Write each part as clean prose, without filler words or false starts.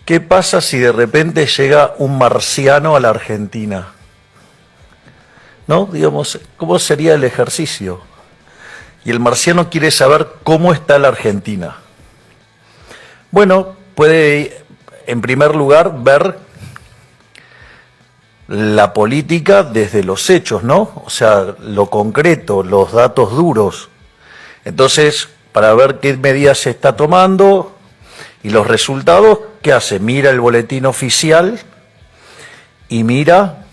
¿Qué pasa si de repente llega un marciano a la Argentina? ¿No? Digamos, ¿cómo sería el ejercicio? Y el marciano quiere saber cómo está la Argentina. Bueno, puede, en primer lugar, ver la política desde los hechos, ¿no? O sea, lo concreto, los datos duros. Entonces, para ver qué medidas se está tomando y los resultados, ¿qué hace? Mira el boletín oficial y mira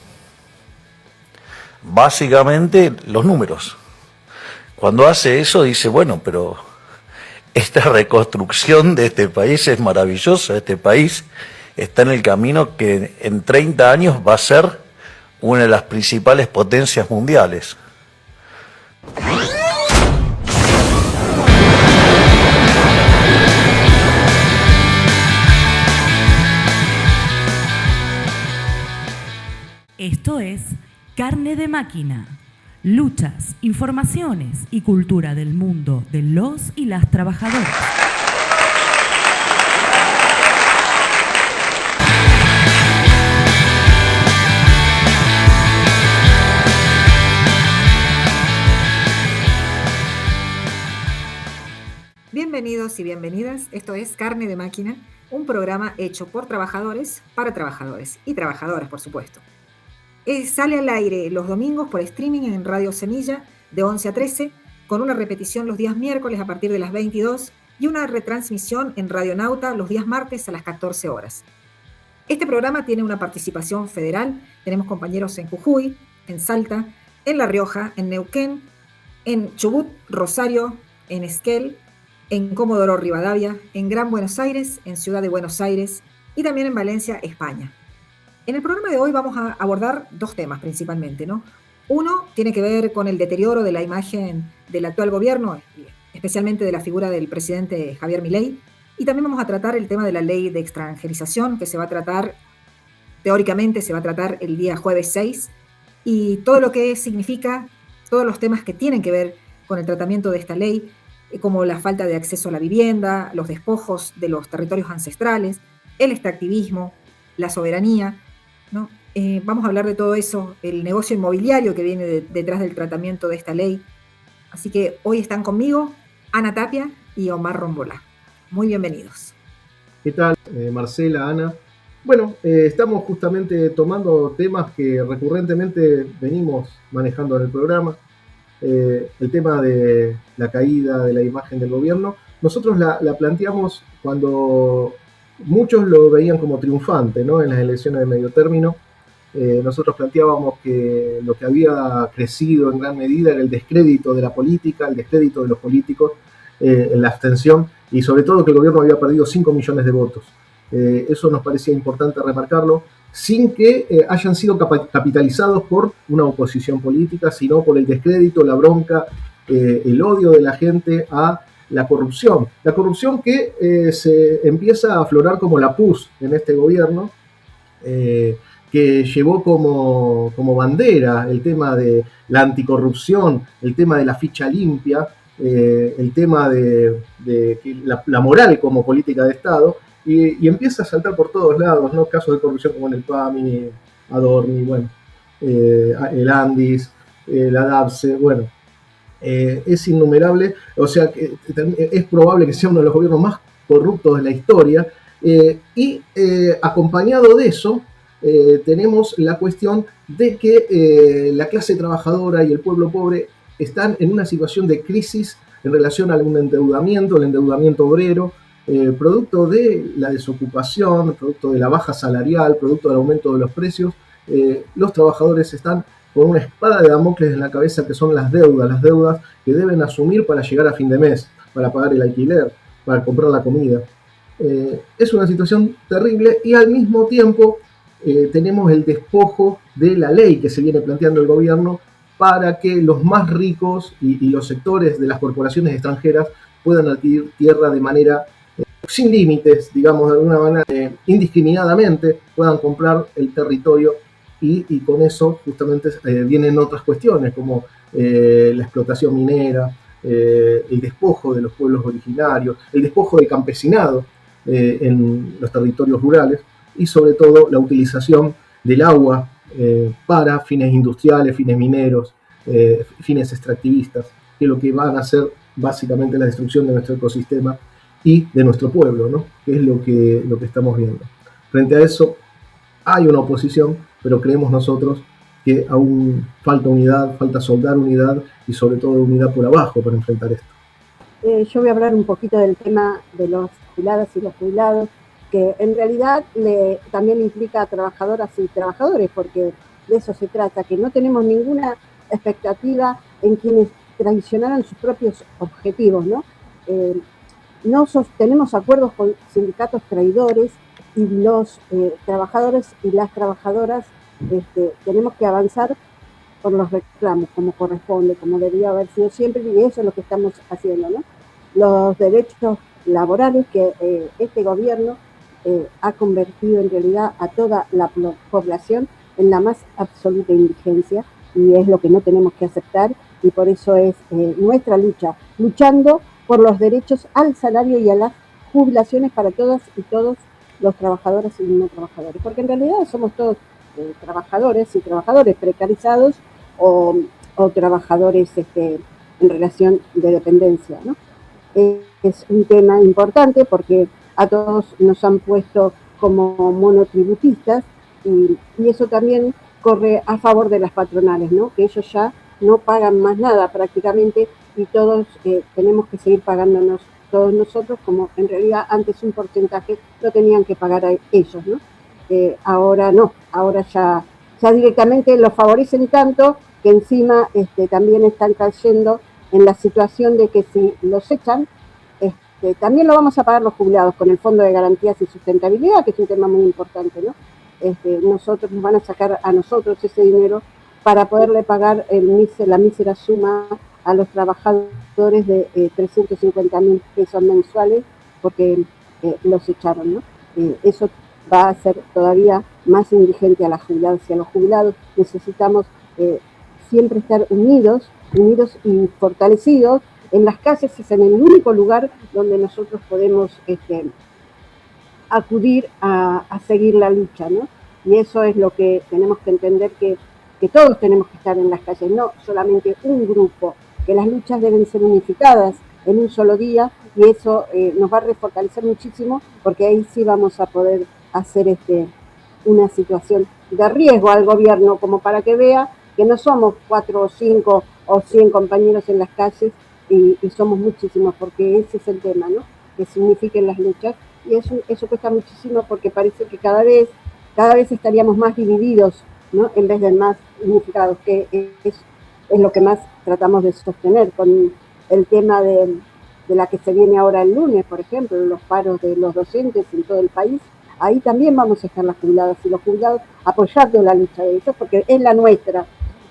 básicamente los números. Cuando hace eso dice, bueno, pero esta reconstrucción de este país es maravillosa, este país está en el camino que en 30 años va a ser una de las principales potencias mundiales. Esto es Carne de Máquina. Luchas, informaciones y cultura del mundo de los y las trabajadoras. Bienvenidos y bienvenidas, esto es Carne de Máquina, un programa hecho por trabajadores para trabajadores y trabajadoras, por supuesto. Sale al aire los domingos por streaming en Radio Semilla de 11 a 13, con una repetición los días miércoles a partir de las 22 y una retransmisión en Radio Nauta los días martes a las 14 horas. Este programa tiene una participación federal, tenemos compañeros en Jujuy, en Salta, en La Rioja, en Neuquén, en Chubut, Rosario, en Esquel, en Comodoro Rivadavia, en Gran Buenos Aires, en Ciudad de Buenos Aires y también en Valencia, España. En el programa de hoy vamos a abordar dos temas principalmente, ¿no? Uno tiene que ver con el deterioro de la imagen del actual gobierno, especialmente de la figura del presidente Javier Milei, y también vamos a tratar el tema de la ley de extranjerización que se va a tratar, teóricamente se va a tratar el día jueves 6, y todo lo que significa, todos los temas que tienen que ver con el tratamiento de esta ley, como la falta de acceso a la vivienda, los despojos de los territorios ancestrales, el extractivismo, la soberanía, ¿no? Vamos a hablar de todo eso, el negocio inmobiliario que viene detrás del tratamiento de esta ley. Así que hoy están conmigo Ana Tapia y Omar Rombolá. Muy bienvenidos. ¿Qué tal, Marcela, Ana? Bueno, estamos justamente tomando temas que recurrentemente venimos manejando en el programa. El tema de la caída de la imagen del gobierno. Nosotros la planteamos cuando muchos lo veían como triunfante, ¿no? En las elecciones de medio término. Nosotros planteábamos que lo que había crecido en gran medida era el descrédito de la política, el descrédito de los políticos, en la abstención, y sobre todo que el gobierno había perdido 5 millones de votos. Eso nos parecía importante remarcarlo, sin que hayan sido capitalizados por una oposición política, sino por el descrédito, la bronca, el odio de la gente a la corrupción. La corrupción que se empieza a aflorar como la pus en este gobierno, que llevó como bandera el tema de la anticorrupción, el tema de la ficha limpia, el tema de la moral como política de Estado, y empieza a saltar por todos lados, ¿no? Casos de corrupción como en el PAMI, Adorni, bueno, el Andis, la DAPSE, bueno, es innumerable, o sea que es probable que sea uno de los gobiernos más corruptos de la historia, y acompañado de eso tenemos la cuestión de que la clase trabajadora y el pueblo pobre están en una situación de crisis en relación a un endeudamiento, el endeudamiento obrero, producto de la desocupación, producto de la baja salarial, producto del aumento de los precios. Los trabajadores están con una espada de Damocles en la cabeza, que son las deudas que deben asumir para llegar a fin de mes, para pagar el alquiler, para comprar la comida. Es una situación terrible, y al mismo tiempo tenemos el despojo de la ley que se viene planteando el gobierno para que los más ricos y los sectores de las corporaciones extranjeras puedan adquirir tierra de manera sin límites, digamos, de alguna manera indiscriminadamente, puedan comprar el territorio, y con eso justamente vienen otras cuestiones como la explotación minera, el despojo de los pueblos originarios, el despojo del campesinado. en los territorios rurales, y sobre todo la utilización del agua para fines industriales, fines mineros, fines extractivistas, que lo que van a hacer básicamente la destrucción de nuestro ecosistema y de nuestro pueblo, ¿no? Que es lo que estamos viendo. Frente a eso hay una oposición, pero creemos nosotros que aún falta unidad, falta soldar unidad y sobre todo unidad por abajo para enfrentar esto. Yo voy a hablar un poquito del tema de los jubiladas y los jubilados, que en realidad también implica a trabajadoras y trabajadores, porque de eso se trata, que no tenemos ninguna expectativa en quienes traicionaran sus propios objetivos, ¿no? No sostenemos acuerdos con sindicatos traidores y los trabajadores y las trabajadoras tenemos que avanzar por los reclamos, como corresponde, como debería haber sido siempre, y eso es lo que estamos haciendo, ¿no? Los derechos laborales que este gobierno ha convertido en realidad a toda la población en la más absoluta indigencia, y es lo que no tenemos que aceptar, y por eso es nuestra lucha, luchando por los derechos al salario y a las jubilaciones para todas y todos los trabajadores y no trabajadores, porque en realidad somos todos trabajadores y trabajadores precarizados o trabajadores en relación de dependencia, ¿no? Es un tema importante porque a todos nos han puesto como monotributistas y eso también corre a favor de las patronales, ¿no? Que ellos ya no pagan más nada prácticamente y todos tenemos que seguir pagándonos todos nosotros, como en realidad antes un porcentaje lo tenían que pagar a ellos, ¿no? Ahora no, ahora ya directamente los favorecen tanto que encima también están cayendo en la situación de que si los echan, también lo vamos a pagar los jubilados con el Fondo de Garantías y Sustentabilidad, que es un tema muy importante, ¿no? Nosotros nos van a sacar a nosotros ese dinero para poderle pagar la mísera suma a los trabajadores de 350.000 pesos mensuales porque los echaron, ¿no? Eso va a ser todavía más indigente a las jubiladas y a los jubilados. Necesitamos siempre estar unidos y fortalecidos. En las calles es en el único lugar donde nosotros podemos acudir a seguir la lucha, ¿no? Y eso es lo que tenemos que entender, que todos tenemos que estar en las calles, no solamente un grupo, que las luchas deben ser unificadas en un solo día, y eso nos va a refortalecer muchísimo, porque ahí sí vamos a poder hacer una situación de riesgo al gobierno, como para que vea que no somos 4 o 5 o 100 compañeros en las calles, y somos muchísimos, porque ese es el tema, ¿no? Que signifiquen las luchas, y eso cuesta muchísimo, porque parece que cada vez estaríamos más divididos, ¿no? En vez de más unificados, que es lo que más tratamos de sostener con el tema de la que se viene ahora el lunes, por ejemplo, los paros de los docentes en todo el país. Ahí también vamos a estar las jubiladas y los jubilados apoyando la lucha de ellos, porque es la nuestra,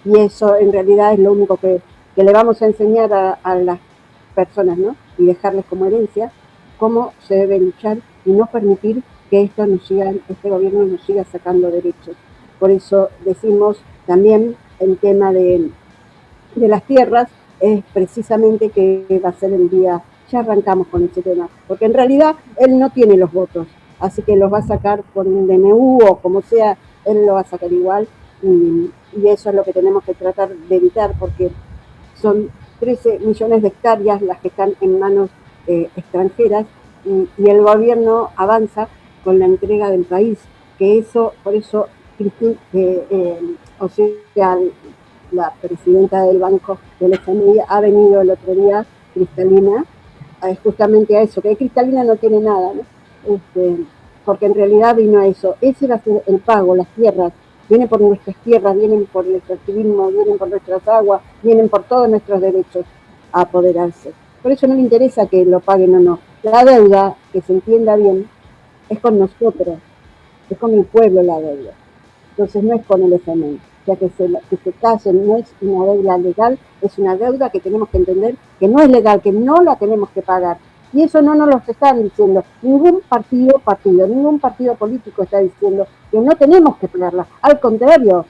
y eso en realidad es lo único que le vamos a enseñar a las personas, ¿no? Y dejarles como herencia cómo se debe luchar y no permitir que este gobierno nos siga sacando derechos. Por eso decimos también el tema de las tierras, es precisamente que va a ser el día, ya arrancamos con ese tema, porque en realidad él no tiene los votos, así que los va a sacar por un DNU o como sea, él lo va a sacar igual, y eso es lo que tenemos que tratar de evitar, porque son 13 millones de hectáreas las que están en manos extranjeras, y el gobierno avanza con la entrega del país, que eso, por eso la presidenta del Banco del FMI ha venido el otro día, Cristalina, justamente a eso, que Cristalina no tiene nada, ¿no? Porque en realidad vino a eso. Ese va a ser el pago, las tierras, vienen por nuestras tierras, vienen por nuestro activismo, vienen por nuestras aguas, vienen por todos nuestros derechos a apoderarse. Por eso no me interesa que lo paguen o no. La deuda, que se entienda bien, es con nosotros, es con el pueblo la deuda. Entonces no es con el FMI, ya que se callen, no es una deuda legal, es una deuda que tenemos que entender que no es legal, que no la tenemos que pagar. Y eso no nos lo están diciendo ningún partido político está diciendo que no tenemos que pagarla. Al contrario,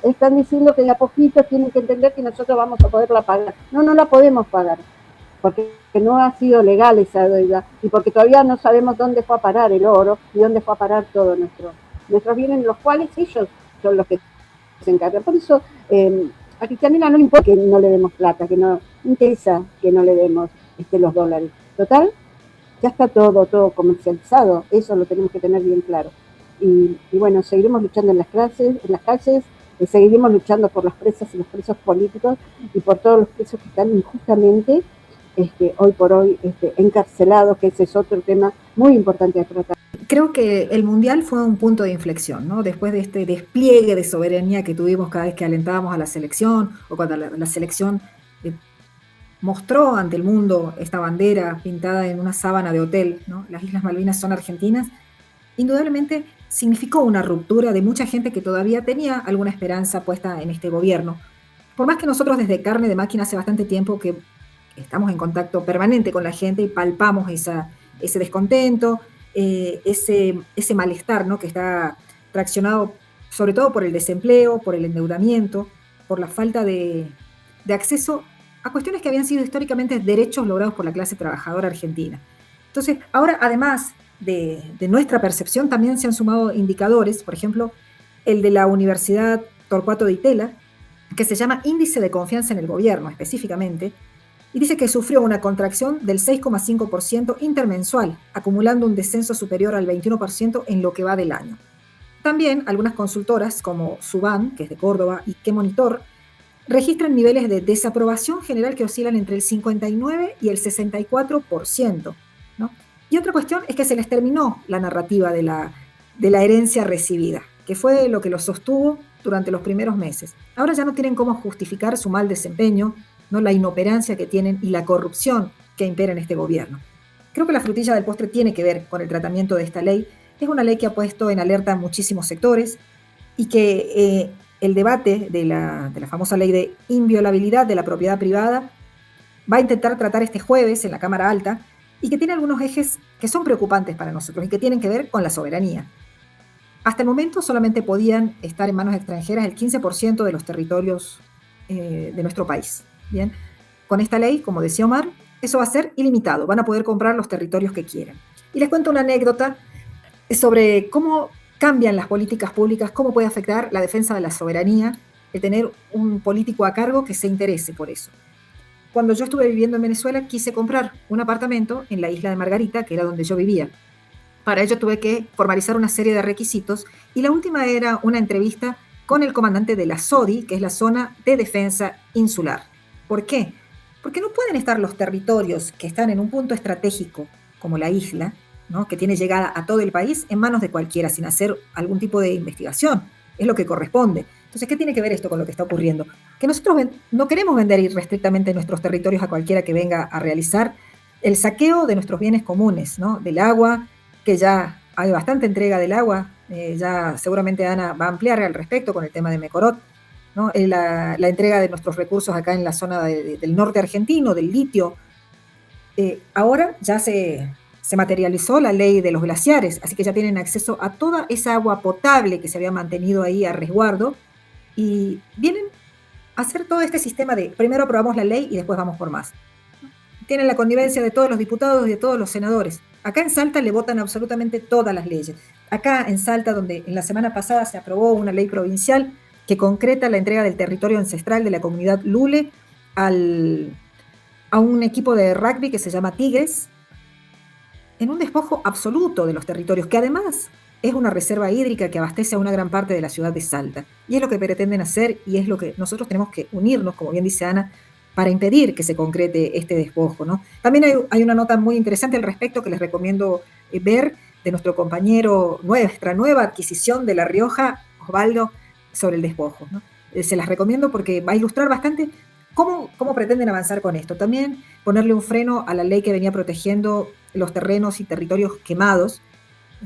están diciendo que de a poquito tienen que entender que nosotros vamos a poderla pagar. No la podemos pagar. porque no ha sido legal esa deuda y porque todavía no sabemos dónde fue a parar el oro y dónde fue a parar todos nuestros bienes, los cuales ellos son los que se encargan. Por eso a Cristalina no le importa que no le demos plata, que no interesa que no le demos los dólares. Total, ya está todo comercializado, eso lo tenemos que tener bien claro. Y bueno, seguiremos luchando en las calles, seguiremos luchando por las presas y los presos políticos y por todos los presos que están injustamente hoy por hoy encarcelados, que ese es otro tema muy importante de tratar. Creo que el Mundial fue un punto de inflexión, ¿no? Después de este despliegue de soberanía que tuvimos cada vez que alentábamos a la selección o cuando la selección mostró ante el mundo esta bandera pintada en una sábana de hotel, ¿no? Las Islas Malvinas son argentinas. Indudablemente significó una ruptura de mucha gente que todavía tenía alguna esperanza puesta en este gobierno. Por más que nosotros desde Carne de Máquina hace bastante tiempo que estamos en contacto permanente con la gente y palpamos ese descontento, ese malestar, ¿no? Que está traccionado sobre todo por el desempleo, por el endeudamiento, por la falta de acceso a cuestiones que habían sido históricamente derechos logrados por la clase trabajadora argentina. Entonces, ahora, además de nuestra percepción, también se han sumado indicadores, por ejemplo, el de la Universidad Torcuato Di Tella, que se llama Índice de Confianza en el Gobierno, específicamente, y dice que sufrió una contracción del 6,5% intermensual, acumulando un descenso superior al 21% en lo que va del año. También algunas consultoras, como Suban, que es de Córdoba, y Que Monitor, registran niveles de desaprobación general que oscilan entre el 59 y el 64%, ¿no? Y otra cuestión es que se les terminó la narrativa de la herencia recibida, que fue lo que los sostuvo durante los primeros meses. Ahora ya no tienen cómo justificar su mal desempeño, ¿no? La inoperancia que tienen y la corrupción que impera en este gobierno. Creo que la frutilla del postre tiene que ver con el tratamiento de esta ley. Es una ley que ha puesto en alerta a muchísimos sectores y que el debate de la famosa ley de inviolabilidad de la propiedad privada va a intentar tratar este jueves en la Cámara Alta y que tiene algunos ejes que son preocupantes para nosotros y que tienen que ver con la soberanía. Hasta el momento solamente podían estar en manos extranjeras el 15% de los territorios de nuestro país. Bien, con esta ley, como decía Omar, eso va a ser ilimitado, van a poder comprar los territorios que quieran. Y les cuento una anécdota sobre cómo cambian las políticas públicas, cómo puede afectar la defensa de la soberanía el tener un político a cargo que se interese por eso. Cuando yo estuve viviendo en Venezuela, quise comprar un apartamento en la isla de Margarita, que era donde yo vivía. Para ello tuve que formalizar una serie de requisitos y la última era una entrevista con el comandante de la SODI, que es la Zona de Defensa Insular. ¿Por qué? Porque no pueden estar los territorios que están en un punto estratégico, como la isla, ¿no? Que tiene llegada a todo el país, en manos de cualquiera, sin hacer algún tipo de investigación. Es lo que corresponde. Entonces, ¿qué tiene que ver esto con lo que está ocurriendo? Que nosotros no queremos vender irrestrictamente nuestros territorios a cualquiera que venga a realizar el saqueo de nuestros bienes comunes, ¿no? Del agua, que ya hay bastante entrega del agua, ya seguramente Ana va a ampliar al respecto con el tema de Mecorot, ¿no? La entrega de nuestros recursos acá en la zona del norte argentino, del litio. Ahora ya se materializó la ley de los glaciares, así que ya tienen acceso a toda esa agua potable que se había mantenido ahí a resguardo y vienen a hacer todo este sistema de primero aprobamos la ley y después vamos por más. Tienen la connivencia de todos los diputados y de todos los senadores. Acá en Salta le votan absolutamente todas las leyes. Acá en Salta, donde en la semana pasada se aprobó una ley provincial que concreta la entrega del territorio ancestral de la comunidad Lule a un equipo de rugby que se llama Tigres, en un despojo absoluto de los territorios, que además es una reserva hídrica que abastece a una gran parte de la ciudad de Salta. Y es lo que pretenden hacer y es lo que nosotros tenemos que unirnos, como bien dice Ana, para impedir que se concrete este despojo, ¿no? También hay una nota muy interesante al respecto que les recomiendo ver de nuestro compañero, nuestra nueva adquisición de La Rioja, Osvaldo, sobre el despojo, ¿no? Se las recomiendo porque va a ilustrar bastante cómo pretenden avanzar con esto. También ponerle un freno a la ley que venía protegiendo los terrenos y territorios quemados,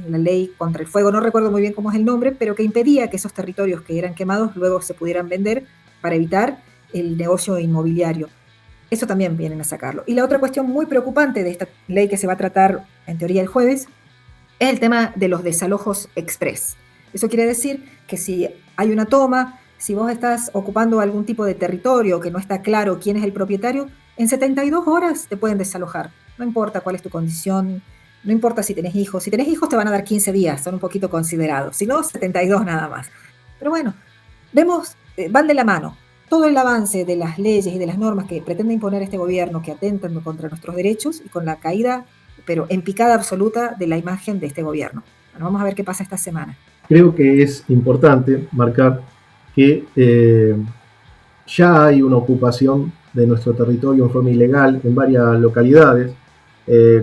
la ley contra el fuego, no recuerdo muy bien cómo es el nombre, pero que impedía que esos territorios que eran quemados luego se pudieran vender para evitar el negocio inmobiliario. Eso también vienen a sacarlo. Y la otra cuestión muy preocupante de esta ley que se va a tratar en teoría el jueves es el tema de los desalojos express. Eso quiere decir que si hay una toma, si vos estás ocupando algún tipo de territorio que no está claro quién es el propietario, En 72 horas te pueden desalojar. No importa cuál es tu condición, no importa si tenés hijos. Si tenés hijos te van a dar 15 días, son un poquito considerados. Si no, 72 nada más. Pero bueno, vemos, van de la mano. Todo el avance de las leyes y de las normas que pretende imponer este gobierno, que atentan contra nuestros derechos, y con la caída, pero en picada absoluta, de la imagen de este gobierno. Bueno, vamos a ver qué pasa esta semana. Creo que es importante marcar que ya hay una ocupación de nuestro territorio en forma ilegal en varias localidades,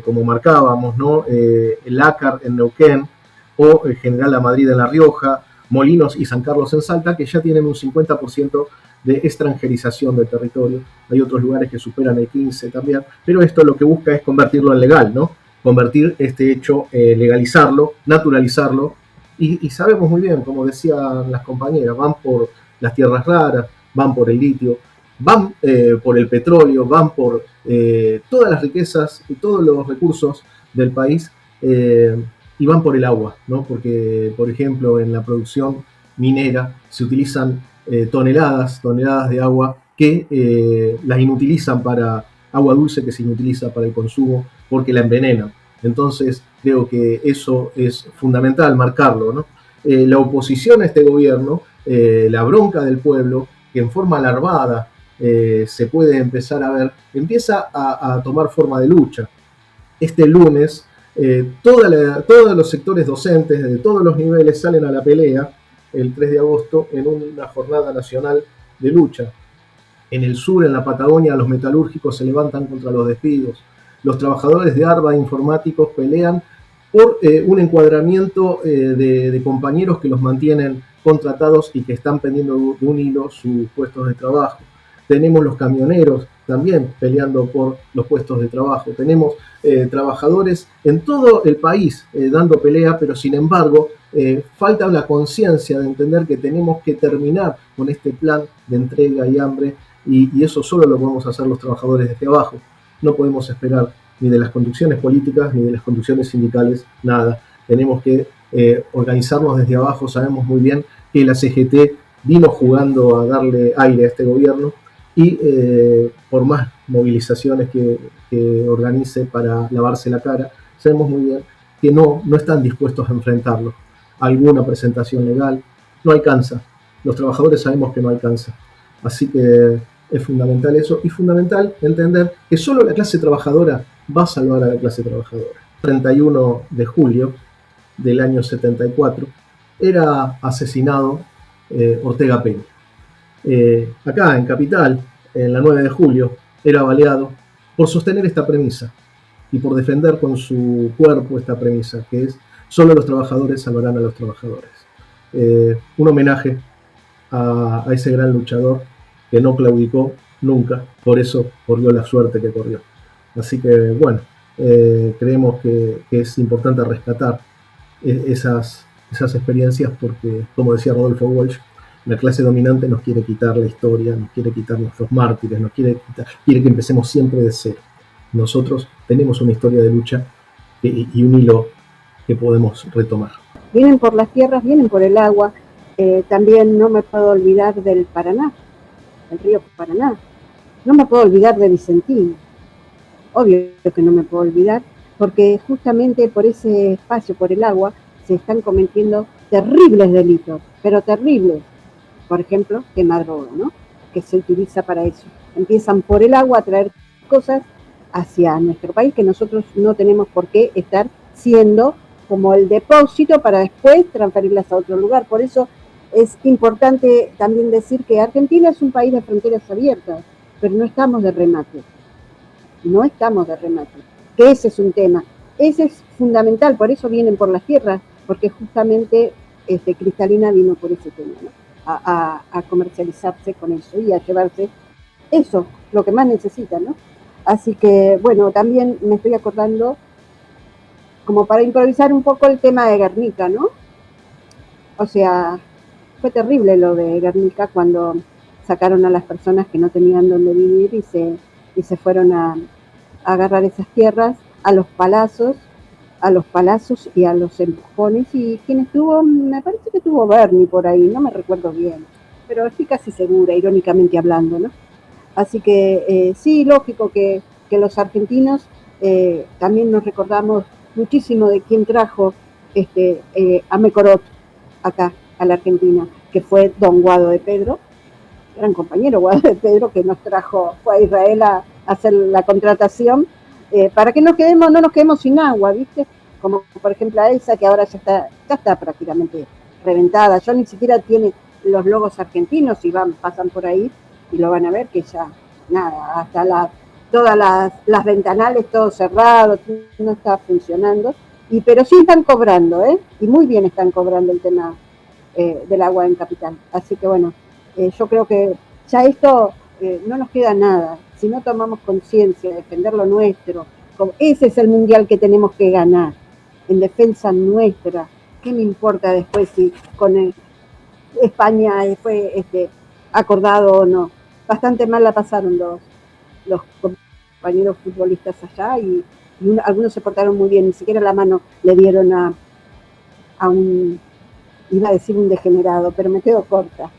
como marcábamos, ¿no? El Lácar en Neuquén, o el General La Madrid en La Rioja, Molinos y San Carlos en Salta, que ya tienen un 50% de extranjerización del territorio. Hay otros lugares que superan el 15% también, pero esto lo que busca es convertirlo en legal, ¿no? Convertir este hecho, legalizarlo, naturalizarlo, y sabemos muy bien, como decían las compañeras, van por las tierras raras, van por el litio, van por el petróleo, van por todas las riquezas y todos los recursos del país, y van por el agua, ¿no? Porque, por ejemplo, en la producción minera se utilizan toneladas de agua que las inutilizan para agua dulce, que se inutiliza para el consumo porque la envenenan. Entonces, creo que eso es fundamental marcarlo, ¿no? La oposición a este gobierno, la bronca del pueblo, que en forma larvada se puede empezar a ver, empieza a tomar forma de lucha. Este lunes, todos los sectores docentes de todos los niveles salen a la pelea el 3 de agosto en una jornada nacional de lucha. En el sur, en la Patagonia, los metalúrgicos se levantan contra los despidos. Los trabajadores de ARBA informáticos pelean por un encuadramiento de compañeros que los mantienen contratados y que están pendiendo de un hilo sus puestos de trabajo. Tenemos los camioneros también peleando por los puestos de trabajo. Tenemos trabajadores en todo el país dando pelea, pero sin embargo falta la conciencia de entender que tenemos que terminar con este plan de entrega y hambre, y eso solo lo podemos hacer los trabajadores desde abajo. No podemos esperar ni de las conducciones políticas ni de las conducciones sindicales nada. Tenemos que organizarnos desde abajo. Sabemos muy bien que la CGT vino jugando a darle aire a este gobierno, y por más movilizaciones que organice para lavarse la cara, sabemos muy bien que no están dispuestos a enfrentarlo. Alguna presentación legal no alcanza. Los trabajadores sabemos que no alcanza. Así que es fundamental eso, y fundamental entender que solo la clase trabajadora va a salvar a la clase trabajadora. El 31 de julio del año 74 era asesinado Ortega Peña. Acá en Capital, en la 9 de julio, era baleado por sostener esta premisa y por defender con su cuerpo esta premisa, que es: solo los trabajadores salvarán a los trabajadores. Un homenaje a ese gran luchador que no claudicó nunca, por eso corrió la suerte que corrió. Así que, bueno, creemos que es importante rescatar esas experiencias, porque, como decía Rodolfo Walsh, la clase dominante nos quiere quitar la historia, nos quiere quitar nuestros mártires, quiere que empecemos siempre de cero. Nosotros tenemos una historia de lucha y un hilo que podemos retomar. Vienen por las tierras, vienen por el agua. También no me puedo olvidar del Paraná, el río Paraná. No me puedo olvidar de Vicentín. Obvio que no me puedo olvidar, porque justamente por ese espacio, por el agua, se están cometiendo terribles delitos, pero terribles. Por ejemplo, quema droga, ¿no? Que se utiliza para eso. Empiezan por el agua a traer cosas hacia nuestro país que nosotros no tenemos por qué estar siendo como el depósito para después transferirlas a otro lugar. Por eso es importante también decir que Argentina es un país de fronteras abiertas, pero no estamos de remate. No estamos de remate. Que ese es un tema. Ese es fundamental, por eso vienen por las tierras, porque justamente Cristalina vino por ese tema, ¿no? A comercializarse con eso y a llevarse eso, lo que más necesitan, ¿no? Así que, bueno, también me estoy acordando, como para improvisar un poco, el tema de Guernica, ¿no? O sea, fue terrible lo de Guernica cuando sacaron a las personas que no tenían dónde vivir y se fueron a agarrar esas tierras a los palazos y a los empujones. Y quien estuvo, me parece que estuvo Bernie por ahí, no me recuerdo bien, pero estoy casi segura, irónicamente hablando, ¿no? Así que sí, lógico que los argentinos también nos recordamos muchísimo de quién trajo a Mecorot acá, a la Argentina, que fue don Guado de Pedro, gran compañero Guado de Pedro, que nos trajo, fue a Israel a hacer la contratación, para que no nos quedemos sin agua, ¿viste? Como por ejemplo a Elsa, que ahora ya está prácticamente reventada, ya ni siquiera tiene los logos argentinos, y pasan por ahí y lo van a ver, que ya, nada, hasta todas las ventanales, todo cerrado, no está funcionando, pero sí están cobrando, y muy bien están cobrando el tema del agua en Capital. Así que bueno, yo creo que ya esto no nos queda nada. Si no tomamos conciencia, defender lo nuestro, ese es el mundial que tenemos que ganar, en defensa nuestra. ¿Qué me importa después si con España fue acordado o no? Bastante mal la pasaron los compañeros futbolistas allá, y algunos se portaron muy bien, ni siquiera la mano le dieron a un, iba a decir un degenerado, pero me quedo corta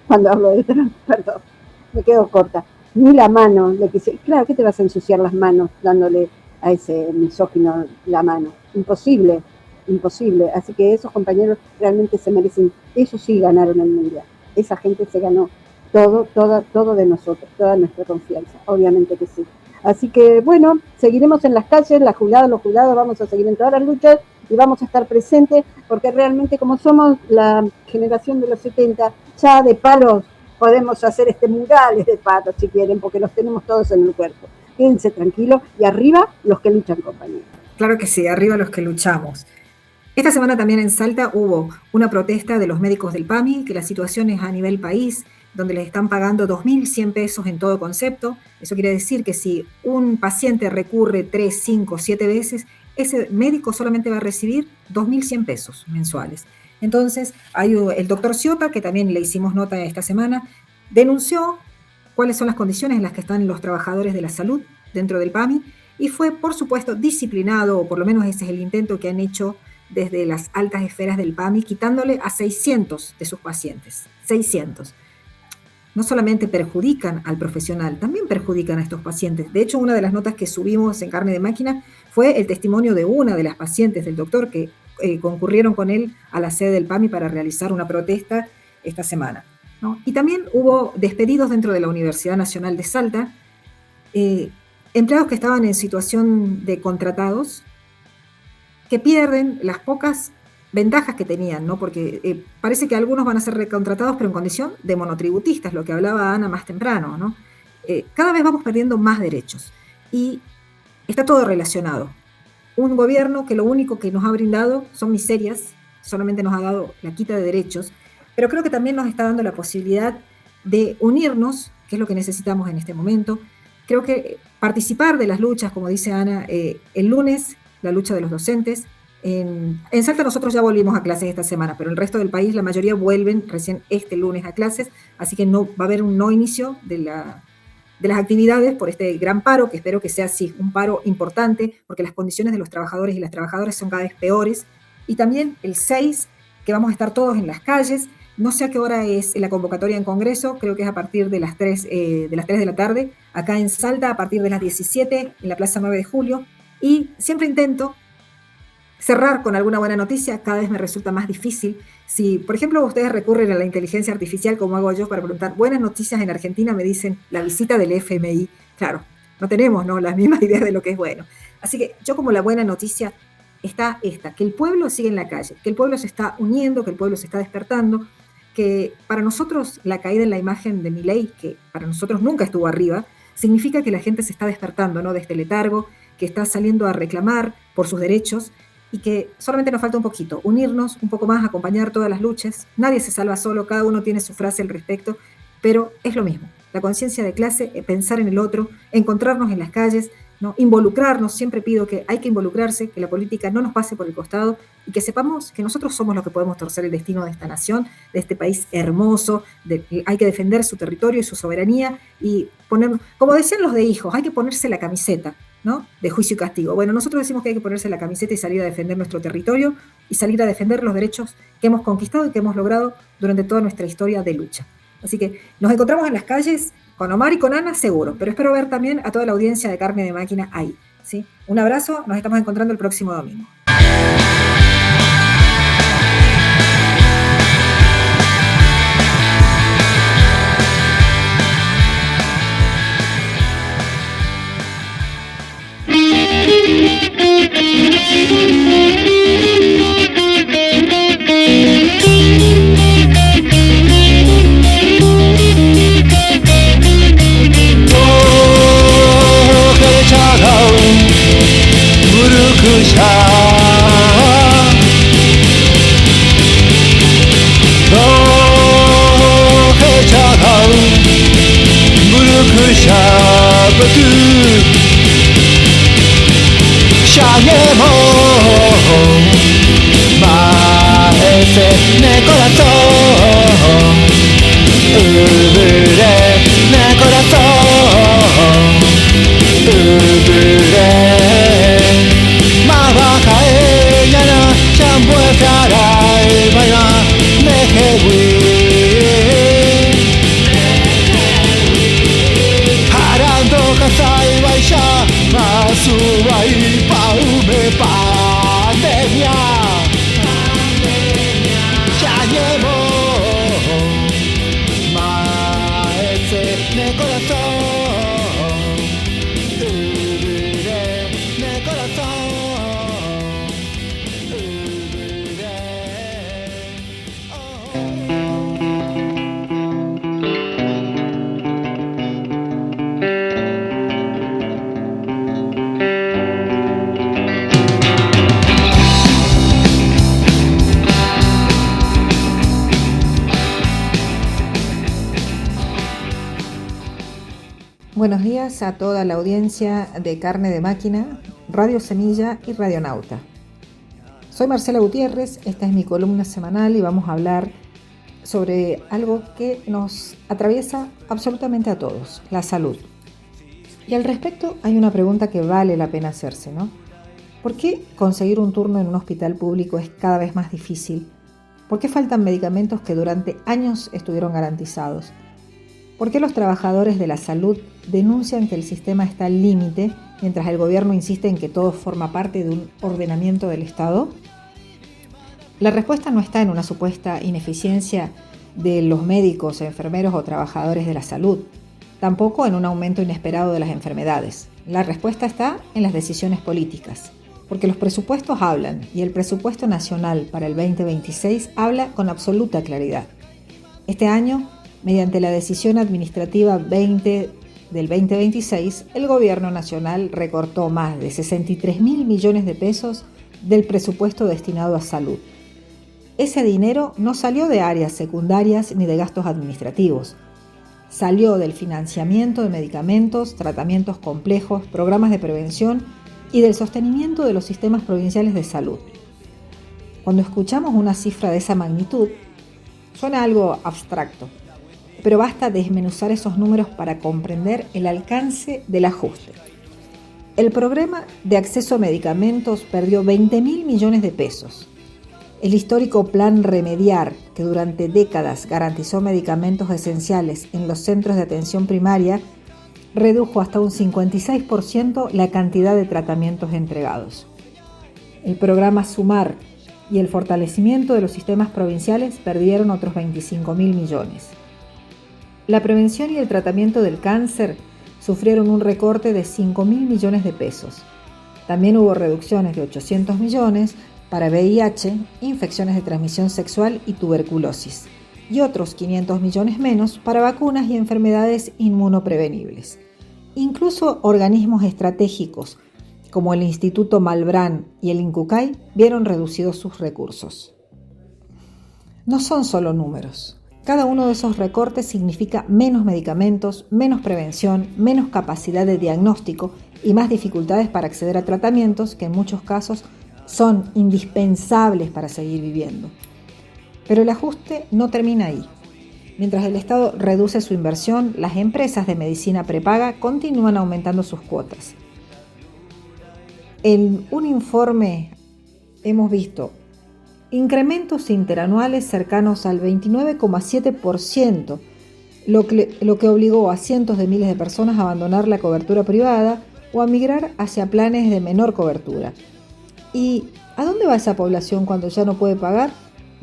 cuando hablo de Trump, perdón, me quedo corta. Ni la mano le quise. Claro, ¿qué te vas a ensuciar las manos dándole a ese misógino la mano? Imposible, imposible. Así que esos compañeros realmente se merecen, ellos sí ganaron el mundial. Esa gente se ganó todo de nosotros, toda nuestra confianza, obviamente que sí. Así que bueno, seguiremos en las calles, los jurados, vamos a seguir en todas las luchas y vamos a estar presentes, porque realmente como somos la generación de los 70, ya de palos podemos hacer murales de palos si quieren, porque los tenemos todos en el cuerpo. Quédense tranquilos y arriba los que luchan, compañeros. Claro que sí, arriba los que luchamos. Esta semana también en Salta hubo una protesta de los médicos del PAMI, que la situación es a nivel país, donde les están pagando 2.100 pesos en todo concepto. Eso quiere decir que si un paciente recurre 3, 5, 7 veces, ese médico solamente va a recibir 2.100 pesos mensuales. Entonces, hay el doctor Ciota, que también le hicimos nota esta semana, denunció cuáles son las condiciones en las que están los trabajadores de la salud dentro del PAMI, y fue, por supuesto, disciplinado, o por lo menos ese es el intento que han hecho desde las altas esferas del PAMI, quitándole a 600 de sus pacientes. 600. No solamente perjudican al profesional, también perjudican a estos pacientes. De hecho, una de las notas que subimos en Carne de Máquina fue el testimonio de una de las pacientes del doctor que concurrieron con él a la sede del PAMI para realizar una protesta esta semana, ¿no? Y también hubo despedidos dentro de la Universidad Nacional de Salta, empleados que estaban en situación de contratados, que pierden las pocas ventajas que tenían, ¿no? Porque parece que algunos van a ser recontratados, pero en condición de monotributistas, lo que hablaba Ana más temprano, ¿no? Cada vez vamos perdiendo más derechos y está todo relacionado. Un gobierno que lo único que nos ha brindado son miserias, solamente nos ha dado la quita de derechos, pero creo que también nos está dando la posibilidad de unirnos, que es lo que necesitamos en este momento. Creo que participar de las luchas, como dice Ana, el lunes, la lucha de los docentes. En Salta nosotros ya volvimos a clases esta semana, pero el resto del país, la mayoría vuelven recién este lunes a clases, así que no va a haber un no inicio de las actividades por este gran paro, que espero que sea así, un paro importante, porque las condiciones de los trabajadores y las trabajadoras son cada vez peores. Y también el 6, que vamos a estar todos en las calles. No sé a qué hora es la convocatoria en Congreso, creo que es a partir de las 3 de la tarde, acá en Salta a partir de las 17 en la Plaza 9 de Julio. Y siempre intento cerrar con alguna buena noticia, cada vez me resulta más difícil. Si, por ejemplo, ustedes recurren a la inteligencia artificial, como hago yo, para preguntar buenas noticias en Argentina, me dicen la visita del FMI. Claro, no tenemos, ¿no?, las mismas ideas de lo que es bueno. Así que yo, como la buena noticia está esta, que el pueblo sigue en la calle, que el pueblo se está uniendo, que el pueblo se está despertando, que para nosotros la caída en la imagen de Milei, que para nosotros nunca estuvo arriba, significa que la gente se está despertando, ¿no?, de este letargo, que está saliendo a reclamar por sus derechos, y que solamente nos falta un poquito, unirnos un poco más, acompañar todas las luchas. Nadie se salva solo, cada uno tiene su frase al respecto, pero es lo mismo. La conciencia de clase, pensar en el otro, encontrarnos en las calles, ¿no?, involucrarnos. Siempre pido que hay que involucrarse, que la política no nos pase por el costado y que sepamos que nosotros somos los que podemos torcer el destino de esta nación, de este país hermoso. Hay que defender su territorio y su soberanía y poner, como decían los de hijos, hay que ponerse la camiseta, ¿no?, de juicio y castigo. Bueno, nosotros decimos que hay que ponerse la camiseta y salir a defender nuestro territorio y salir a defender los derechos que hemos conquistado y que hemos logrado durante toda nuestra historia de lucha. Así que nos encontramos en las calles Con Omar y con Ana seguro, pero espero ver también a toda la audiencia de Carne de Máquina ahí, ¿sí? Un abrazo, nos estamos encontrando el próximo domingo. Buenos días a toda la audiencia de Carne de Máquina, Radio Semilla y Radionauta. Soy Marcela Gutiérrez, esta es mi columna semanal y vamos a hablar sobre algo que nos atraviesa absolutamente a todos, la salud. Y al respecto hay una pregunta que vale la pena hacerse, ¿no? ¿Por qué conseguir un turno en un hospital público es cada vez más difícil? ¿Por qué faltan medicamentos que durante años estuvieron garantizados? ¿Por qué los trabajadores de la salud denuncian que el sistema está al límite mientras el gobierno insiste en que todo forma parte de un ordenamiento del Estado? La respuesta no está en una supuesta ineficiencia de los médicos, enfermeros o trabajadores de la salud, tampoco en un aumento inesperado de las enfermedades. La respuesta está en las decisiones políticas, porque los presupuestos hablan y el presupuesto nacional para el 2026 habla con absoluta claridad. Este año, mediante la decisión administrativa 20 del 2026, el gobierno nacional recortó más de 63.000 millones de pesos del presupuesto destinado a salud. Ese dinero no salió de áreas secundarias ni de gastos administrativos. Salió del financiamiento de medicamentos, tratamientos complejos, programas de prevención y del sostenimiento de los sistemas provinciales de salud. Cuando escuchamos una cifra de esa magnitud, suena algo abstracto, pero basta desmenuzar esos números para comprender el alcance del ajuste. El programa de acceso a medicamentos perdió 20.000 millones de pesos. El histórico Plan Remediar, que durante décadas garantizó medicamentos esenciales en los centros de atención primaria, redujo hasta un 56% la cantidad de tratamientos entregados. El programa Sumar y el fortalecimiento de los sistemas provinciales perdieron otros 25.000 millones. La prevención y el tratamiento del cáncer sufrieron un recorte de 5.000 millones de pesos. También hubo reducciones de 800 millones para VIH, infecciones de transmisión sexual y tuberculosis, y otros 500 millones menos para vacunas y enfermedades inmunoprevenibles. Incluso organismos estratégicos como el Instituto Malbrán y el INCUCAI vieron reducidos sus recursos. No son solo números. Cada uno de esos recortes significa menos medicamentos, menos prevención, menos capacidad de diagnóstico y más dificultades para acceder a tratamientos que en muchos casos son indispensables para seguir viviendo. Pero el ajuste no termina ahí. Mientras el Estado reduce su inversión, las empresas de medicina prepaga continúan aumentando sus cuotas. En un informe hemos visto incrementos interanuales cercanos al 29,7% lo que obligó a cientos de miles de personas a abandonar la cobertura privada o a migrar hacia planes de menor cobertura. ¿Y a dónde va esa población cuando ya no puede pagar?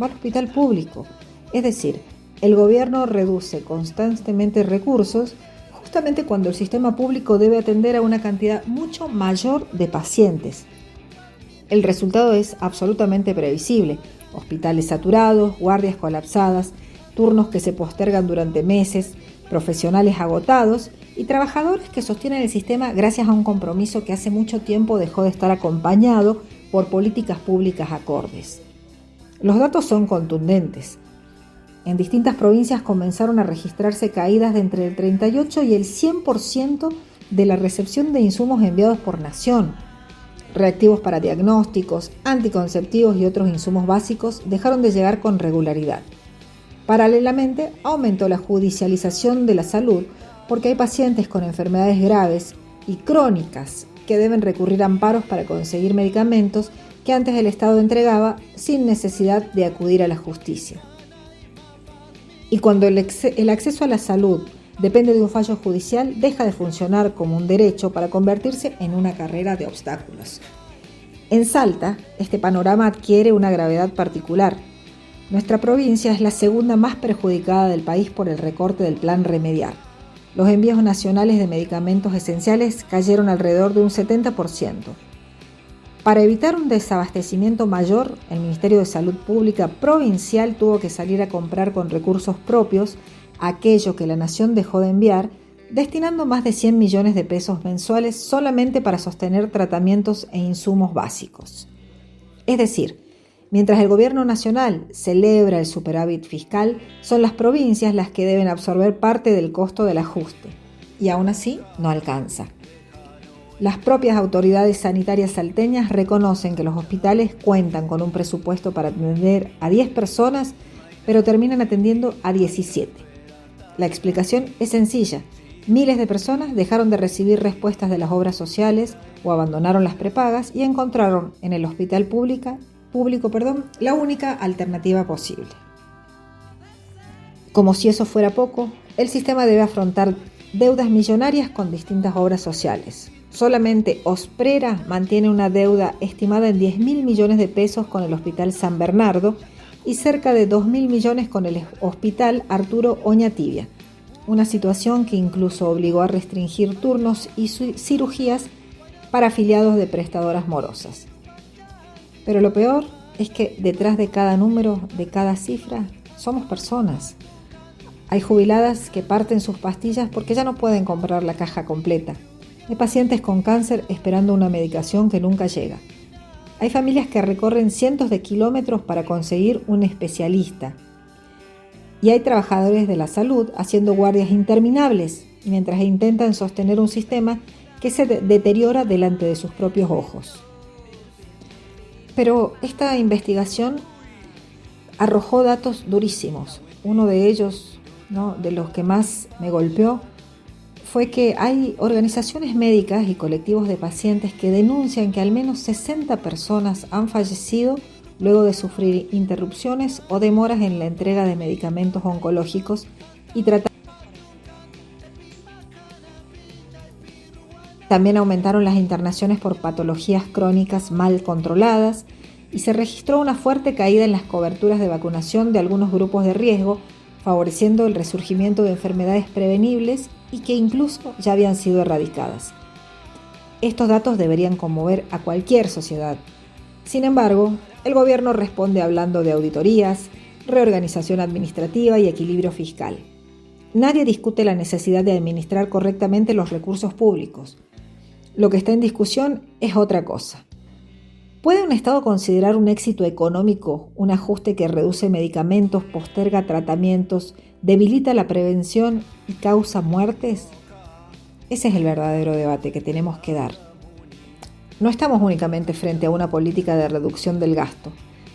Va al hospital público. Es decir, el gobierno reduce constantemente recursos justamente cuando el sistema público debe atender a una cantidad mucho mayor de pacientes. El resultado es absolutamente previsible: hospitales saturados, guardias colapsadas, turnos que se postergan durante meses, profesionales agotados y trabajadores que sostienen el sistema gracias a un compromiso que hace mucho tiempo dejó de estar acompañado por políticas públicas acordes. Los datos son contundentes. En distintas provincias comenzaron a registrarse caídas de entre el 38 y el 100% de la recepción de insumos enviados por nación. Reactivos para diagnósticos, anticonceptivos y otros insumos básicos dejaron de llegar con regularidad. Paralelamente, aumentó la judicialización de la salud porque hay pacientes con enfermedades graves y crónicas que deben recurrir a amparos para conseguir medicamentos que antes el Estado entregaba sin necesidad de acudir a la justicia. Y cuando el acceso a la salud depende de un fallo judicial, deja de funcionar como un derecho para convertirse en una carrera de obstáculos. En Salta, este panorama adquiere una gravedad particular. Nuestra provincia es la segunda más perjudicada del país por el recorte del plan Remediar. Los envíos nacionales de medicamentos esenciales cayeron alrededor de un 70%. Para evitar un desabastecimiento mayor, el Ministerio de Salud Pública provincial tuvo que salir a comprar con recursos propios aquello que la Nación dejó de enviar, destinando más de 100 millones de pesos mensuales solamente para sostener tratamientos e insumos básicos. Es decir, mientras el Gobierno Nacional celebra el superávit fiscal, son las provincias las que deben absorber parte del costo del ajuste, y aún así no alcanza. Las propias autoridades sanitarias salteñas reconocen que los hospitales cuentan con un presupuesto para atender a 10 personas, pero terminan atendiendo a 17. La explicación es sencilla: miles de personas dejaron de recibir respuestas de las obras sociales o abandonaron las prepagas y encontraron en el hospital público, la única alternativa posible. Como si eso fuera poco, el sistema debe afrontar deudas millonarias con distintas obras sociales. Solamente Osprera mantiene una deuda estimada en 10.000 millones de pesos con el Hospital San Bernardo y cerca de 2.000 millones con el Hospital Arturo Oñatibia, una situación que incluso obligó a restringir turnos y cirugías para afiliados de prestadoras morosas. Pero lo peor es que detrás de cada número, de cada cifra, somos personas. Hay jubiladas que parten sus pastillas porque ya no pueden comprar la caja completa. Hay pacientes con cáncer esperando una medicación que nunca llega. Hay familias que recorren cientos de kilómetros para conseguir un especialista. Y hay trabajadores de la salud haciendo guardias interminables mientras intentan sostener un sistema que se deteriora delante de sus propios ojos. Pero esta investigación arrojó datos durísimos. Uno de ellos, de los que más me golpeó, fue que hay organizaciones médicas y colectivos de pacientes que denuncian que al menos 60 personas han fallecido luego de sufrir interrupciones o demoras en la entrega de medicamentos oncológicos y tratamientos. También aumentaron las internaciones por patologías crónicas mal controladas y se registró una fuerte caída en las coberturas de vacunación de algunos grupos de riesgo, favoreciendo el resurgimiento de enfermedades prevenibles y que incluso ya habían sido erradicadas. Estos datos deberían conmover a cualquier sociedad. Sin embargo, el gobierno responde hablando de auditorías, reorganización administrativa y equilibrio fiscal. Nadie discute la necesidad de administrar correctamente los recursos públicos. Lo que está en discusión es otra cosa. ¿Puede un Estado considerar un éxito económico un ajuste que reduce medicamentos, posterga tratamientos, debilita la prevención y causa muertes? Ese es el verdadero debate que tenemos que dar. No estamos únicamente frente a una política de reducción del gasto.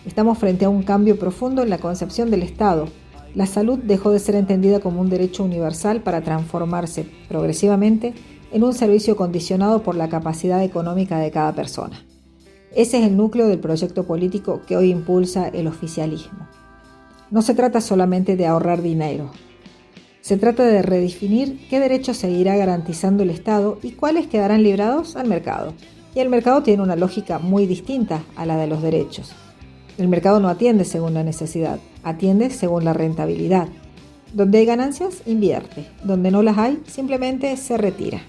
Estamos frente a un cambio profundo en la concepción del Estado. La salud dejó de ser entendida como un derecho universal para transformarse progresivamente en un servicio condicionado por la capacidad económica de cada persona. Ese es el núcleo del proyecto político que hoy impulsa el oficialismo. No se trata solamente de ahorrar dinero. Se trata de redefinir qué derechos seguirá garantizando el Estado y cuáles quedarán librados al mercado. Y el mercado tiene una lógica muy distinta a la de los derechos. El mercado no atiende según la necesidad, atiende según la rentabilidad. Donde hay ganancias, invierte. Donde no las hay, simplemente se retira.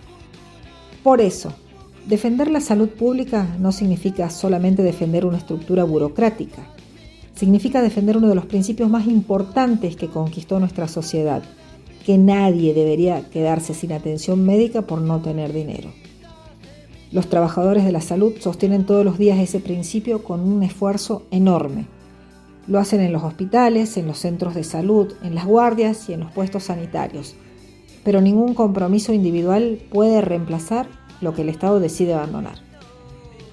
Por eso, defender la salud pública no significa solamente defender una estructura burocrática. Significa defender uno de los principios más importantes que conquistó nuestra sociedad, que nadie debería quedarse sin atención médica por no tener dinero. Los trabajadores de la salud sostienen todos los días ese principio con un esfuerzo enorme. Lo hacen en los hospitales, en los centros de salud, en las guardias y en los puestos sanitarios. Pero ningún compromiso individual puede reemplazar lo que el Estado decide abandonar.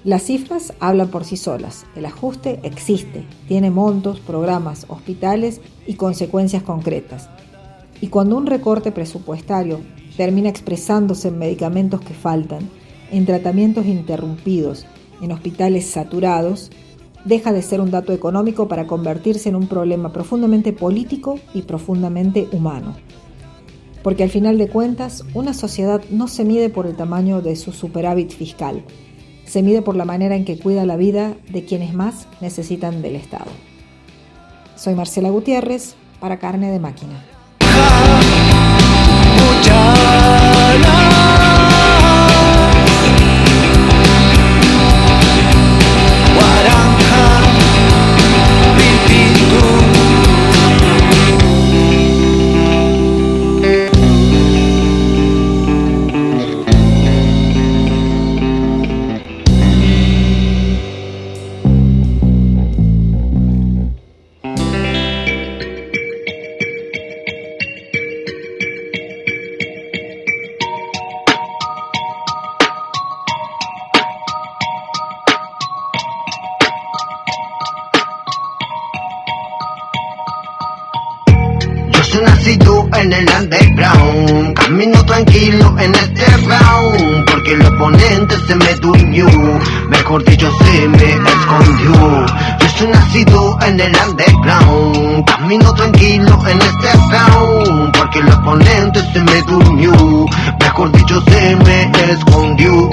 Las cifras hablan por sí solas. El ajuste existe, tiene montos, programas, hospitales y consecuencias concretas. Y cuando un recorte presupuestario termina expresándose en medicamentos que faltan, en tratamientos interrumpidos, en hospitales saturados, deja de ser un dato económico para convertirse en un problema profundamente político y profundamente humano. Porque al final de cuentas, una sociedad no se mide por el tamaño de su superávit fiscal, se mide por la manera en que cuida la vida de quienes más necesitan del Estado. Soy Marcela Gutiérrez para Carne de Máquina. En el underground, camino tranquilo en este round, porque el oponente se me durmió, mejor dicho se me escondió. Yo soy nacido en el underground, camino tranquilo en este round, porque el oponente se me durmió, mejor dicho se me escondió.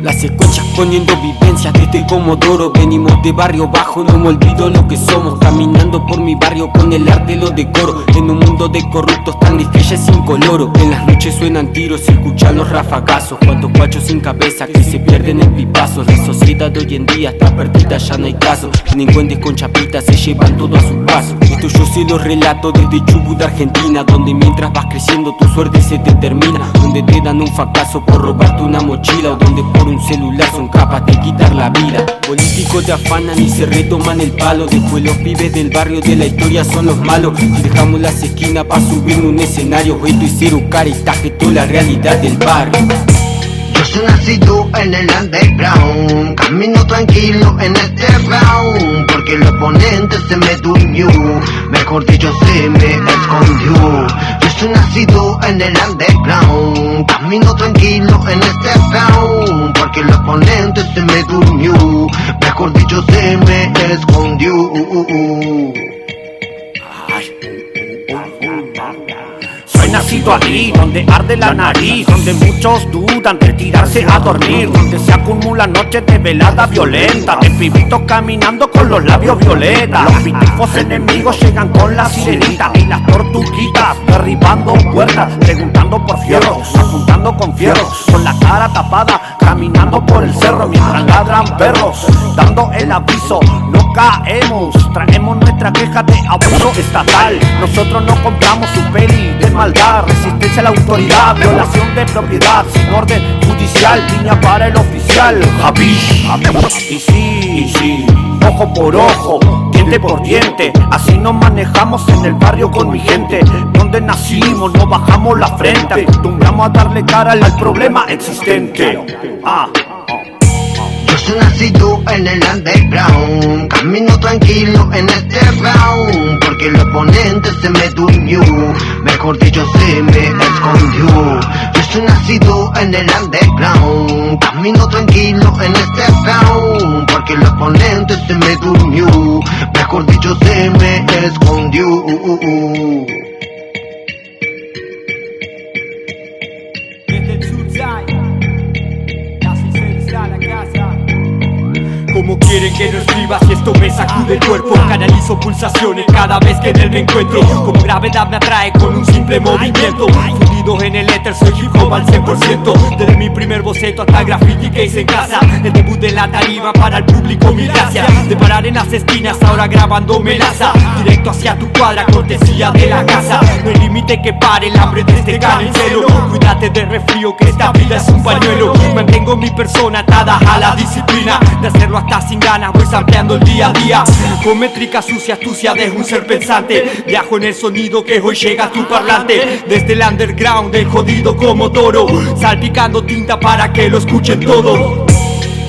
Las secuencias poniendo vivencias desde Comodoro. Venimos de barrio bajo, no me olvido lo que somos. Caminando por mi barrio con el arte lo decoro. En un mundo de corruptos tan estrellas sin coloro. En las noches suenan tiros, se escuchan los rafagazos. Cuantos guachos sin cabeza que se pierden en pipazos. La sociedad de hoy en día está perdida, ya no hay caso. Delincuentes con chapitas se llevan todo a su paso. Esto yo se lo relato desde Chubut, Argentina, donde mientras vas creciendo tu suerte se te termina. Donde te dan un fracaso por robarte una mochila, o donde por un celular son capas de quitar la vida. Políticos te afanan y se retoman el palo. Después los pibes del barrio de la historia son los malos. Y dejamos las esquinas para subir un escenario. Esto y cero caritaje, toda la realidad del barrio. Yo soy nacido en el underground, camino tranquilo en este round, porque el oponente se me durmió, mejor dicho se me escondió. Yo soy nacido en el underground, camino tranquilo en este round, porque el oponente se me durmió, mejor dicho se me escondió. Soy nacido aquí, donde arde la nariz, donde muchos dudan de tirarse a dormir, donde se acumulan noches de velada violenta, de pibitos caminando con los labios violetas. Los pitufos enemigos llegan con la sirenita y las tortuguitas derribando puertas, preguntando por fierros, apuntando con fierros, con la cara tapada, caminando por el cerro mientras ladran perros, dando el aviso, no caemos, traemos nuestra queja de abuso estatal. Nosotros no compramos su peli de maldad, resistencia a la autoridad, violación de propiedad, sin orden judicial, línea para el oficial. Javish, y sí, ojo por ojo, diente por diente, así nos manejamos en el barrio con mi gente. Donde nacimos no bajamos la frente, acostumbramos a darle cara al problema existente. Yo soy nacido en el underground, camino tranquilo en este round, porque el oponente se me durmió, mejor dicho se me escondió. Yo soy nacido en el underground, camino tranquilo en este round, porque el oponente se me durmió, mejor dicho se me escondió. Desde el Surside, casi se está la casa. ¿Cómo quieren que no escriba si esto me sacude el cuerpo? Canalizo pulsaciones cada vez que en él me encuentro. Como gravedad me atrae con un simple movimiento. Fundido en el éter soy hip hop al 100%. Desde mi primer boceto hasta el graffiti que hice en casa. El debut de la tarima para el público, mi gracia. De parar en las esquinas ahora grabando melaza. Directo hacia tu cuadra, cortesía de la casa. No hay límite que pare el hambre de este canicero. Cuídate de resfrío que esta vida es un pañuelo. Mantengo mi persona atada a la disciplina de hacerlo hasta sin ganas, voy sampleando el día a día. Con métrica sucia, astucia de un ser pensante. Viajo en el sonido que hoy llega a tu parlante. Desde el underground, el jodido como toro, salpicando tinta para que lo escuchen todo.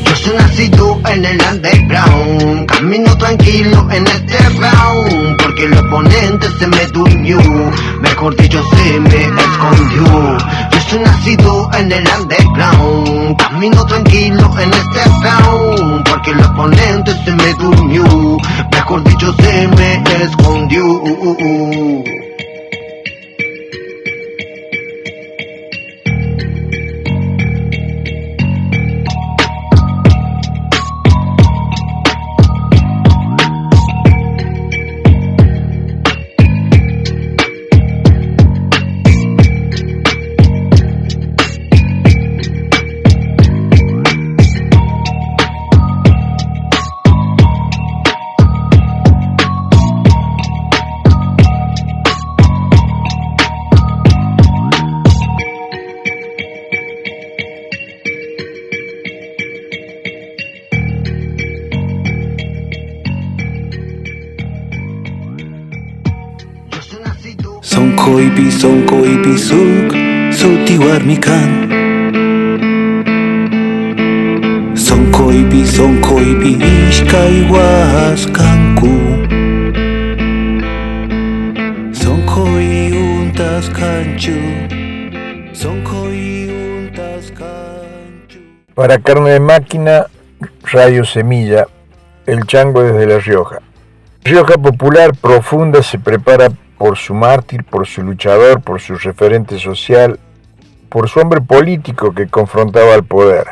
Yo soy nacido en el underground, camino tranquilo en este round, porque el oponente se me durmió, mejor dicho se me escondió. Yo soy nacido en el underground, camino tranquilo en este round, porque el oponente se me durmió, mejor dicho se me escondió. Sonko ibizuk zuti warmikan. Sonko ibi ishkaiwas kanku. Sonko untas kanchu. Sonko untas kanchu. Para Carne de Máquina, Radio Semilla, el chango desde La Rioja. Rioja popular profunda se prepara por su mártir, por su luchador, por su referente social, por su hombre político que confrontaba al poder.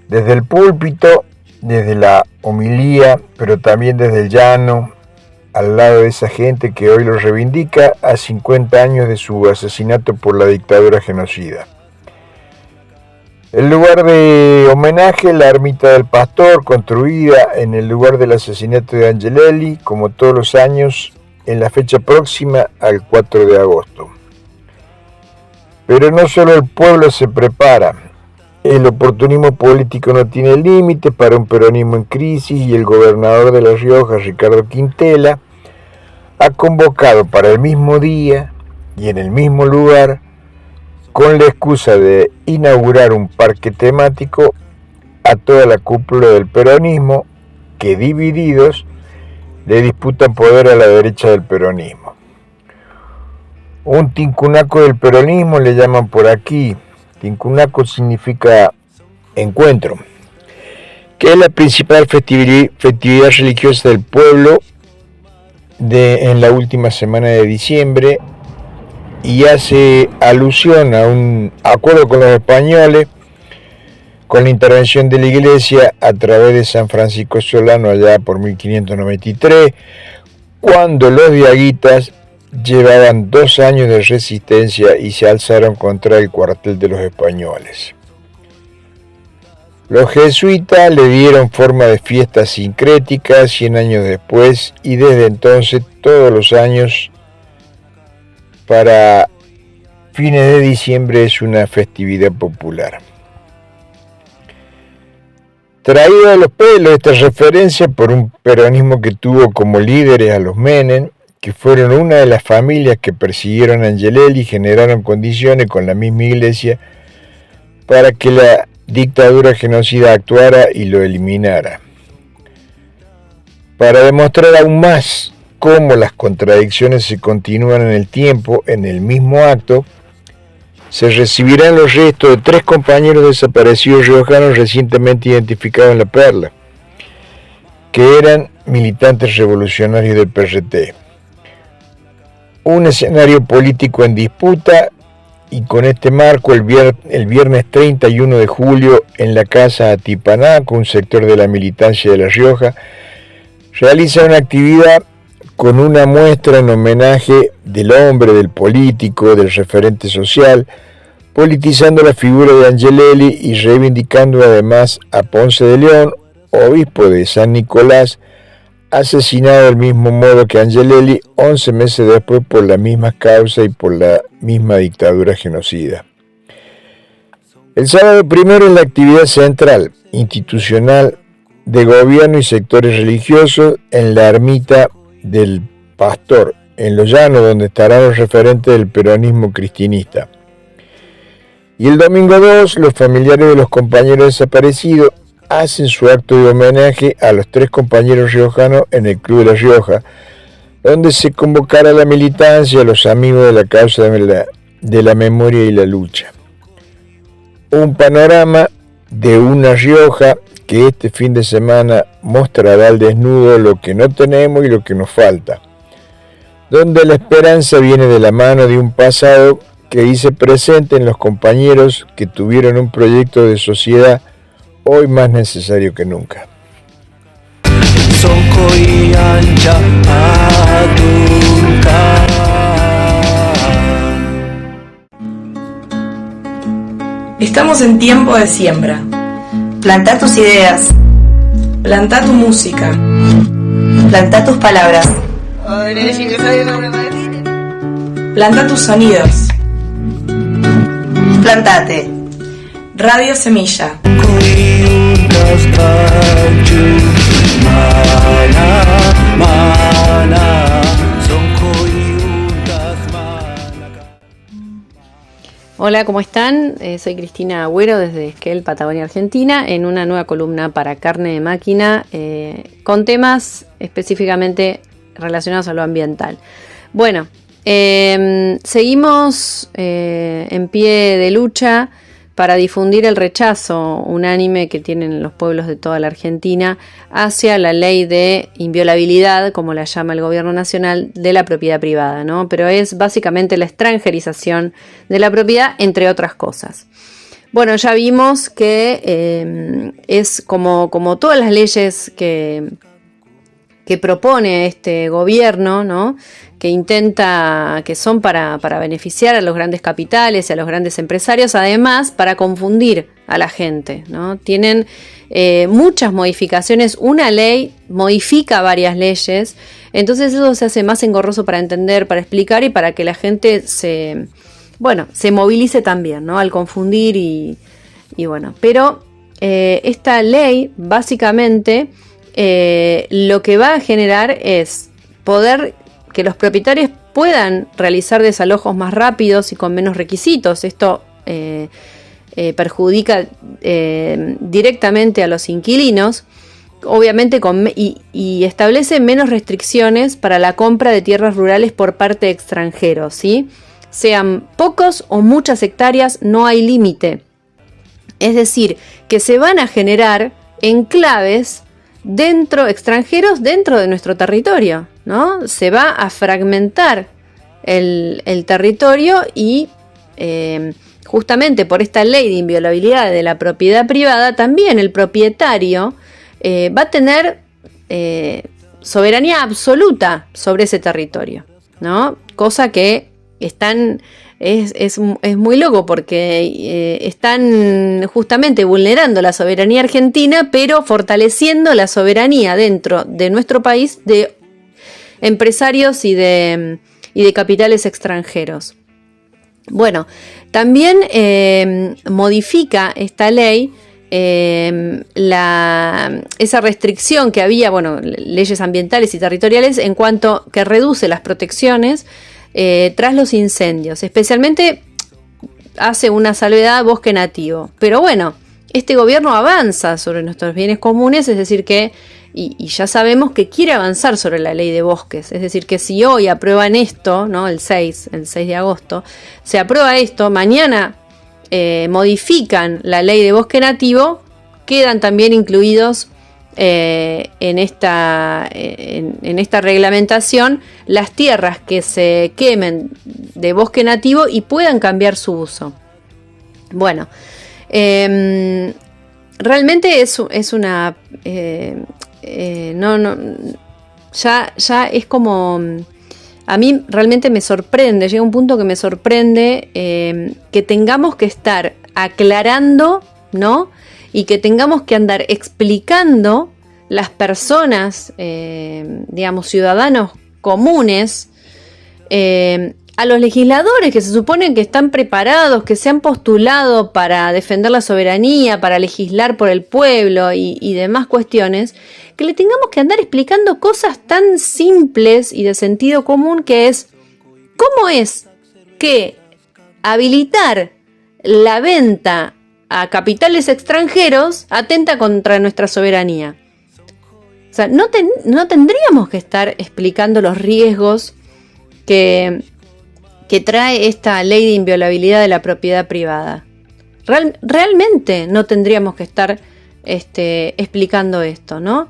Desde el púlpito, desde la homilía, pero también desde el llano, al lado de esa gente que hoy lo reivindica a 50 años de su asesinato por la dictadura genocida. El lugar de homenaje, la ermita del Pastor, construida en el lugar del asesinato de Angelelli, como todos los años, en la fecha próxima al 4 de agosto. Pero no solo el pueblo se prepara, el oportunismo político no tiene límite para un peronismo en crisis y el gobernador de La Rioja, Ricardo Quintela, ha convocado para el mismo día y en el mismo lugar, con la excusa de inaugurar un parque temático, a toda la cúpula del peronismo que divididos le disputan poder a la derecha del peronismo. Un tincunaco del peronismo le llaman por aquí. Tincunaco significa encuentro, que es la principal festividad religiosa del pueblo en la última semana de diciembre y hace alusión a un acuerdo con los españoles con la intervención de la Iglesia a través de San Francisco Solano allá por 1593, cuando los diaguitas llevaban 2 años de resistencia y se alzaron contra el cuartel de los españoles. Los jesuitas le dieron forma de fiesta sincrética 100 años después y desde entonces todos los años para fines de diciembre es una festividad popular. Traído de los pelos esta referencia por un peronismo que tuvo como líderes a los Menem, que fueron una de las familias que persiguieron a Angelelli y generaron condiciones con la misma Iglesia para que la dictadura genocida actuara y lo eliminara. Para demostrar aún más cómo las contradicciones se continúan en el tiempo, en el mismo acto, se recibirán los restos de 3 compañeros desaparecidos riojanos recientemente identificados en La Perla, que eran militantes revolucionarios del PRT. Un escenario político en disputa, y con este marco el viernes 31 de julio en la Casa Atipanaco, un sector de la militancia de La Rioja, realiza una actividad con una muestra en homenaje del hombre, del político, del referente social, politizando la figura de Angelelli y reivindicando además a Ponce de León, obispo de San Nicolás, asesinado del mismo modo que Angelelli 11 meses después por la misma causa y por la misma dictadura genocida. El sábado primero en la actividad central, institucional, de gobierno y sectores religiosos en la ermita del Pastor, en Los Llanos, donde estarán los referentes del peronismo cristinista. Y el domingo 2, los familiares de los compañeros desaparecidos hacen su acto de homenaje a los 3 compañeros riojanos en el Club de La Rioja, donde se convocará a la militancia, a los amigos de la causa de la memoria y la lucha. Un panorama de una Rioja que este fin de semana mostrará al desnudo lo que no tenemos y lo que nos falta, donde la esperanza viene de la mano de un pasado que dice presente en los compañeros que tuvieron un proyecto de sociedad hoy más necesario que nunca. Estamos en tiempo de siembra. Plantá tus ideas. Plantá tu música. Plantá tus palabras. Plantá tus sonidos. Plantate. Radio Semilla. Hola, ¿cómo están? Soy Cristina Agüero desde Esquel, Patagonia, Argentina, en una nueva columna para Carne de Máquina con temas específicamente relacionados a lo ambiental. Bueno, seguimos en pie de lucha para difundir el rechazo unánime que tienen los pueblos de toda la Argentina hacia la ley de inviolabilidad, como la llama el gobierno nacional, de la propiedad privada, ¿no? Pero es básicamente la extranjerización de la propiedad, entre otras cosas. Bueno, ya vimos que es como todas las leyes que propone este gobierno, ¿no? Que son para beneficiar a los grandes capitales y a los grandes empresarios, además para confundir a la gente, ¿no? Tienen muchas modificaciones, una ley modifica varias leyes, entonces eso se hace más engorroso para entender, para explicar y para que la gente se movilice también, ¿no? Al confundir y bueno, pero esta ley básicamente lo que va a generar es poder que los propietarios puedan realizar desalojos más rápidos y con menos requisitos. Esto perjudica directamente a los inquilinos, obviamente y establece menos restricciones para la compra de tierras rurales por parte de extranjeros, ¿sí? Sean pocos o muchas hectáreas, no hay límite. Es decir, que se van a generar enclaves extranjeros dentro de nuestro territorio, ¿no? Se va a fragmentar el territorio y justamente por esta ley de inviolabilidad de la propiedad privada, también el propietario va a tener soberanía absoluta sobre ese territorio, ¿no? Cosa que es muy loco porque están justamente vulnerando la soberanía argentina, pero fortaleciendo la soberanía dentro de nuestro país de empresarios y de capitales extranjeros. Bueno, también modifica esta ley esa restricción que había, leyes ambientales y territoriales en cuanto que reduce las protecciones tras los incendios, especialmente hace una salvedad bosque nativo. Pero bueno, este gobierno avanza sobre nuestros bienes comunes, es decir que y ya sabemos que quiere avanzar sobre la ley de bosques. Es decir, que si hoy aprueban esto, ¿no? el 6 de agosto, se aprueba esto, mañana modifican la ley de bosque nativo, quedan también incluidos en esta reglamentación las tierras que se quemen de bosque nativo y puedan cambiar su uso. Bueno, realmente es una... ya es como... A mí realmente me sorprende, llega un punto que me sorprende que tengamos que estar aclarando, ¿no? Y que tengamos que andar explicando las personas, digamos, ciudadanos comunes, a los legisladores que se suponen que están preparados, que se han postulado para defender la soberanía, para legislar por el pueblo y demás cuestiones, que le tengamos que andar explicando cosas tan simples y de sentido común, que es cómo es que habilitar la venta a capitales extranjeros atenta contra nuestra soberanía. O sea, no tendríamos que estar explicando los riesgos que trae esta ley de inviolabilidad de la propiedad privada. Realmente no tendríamos que estar explicando esto, ¿no?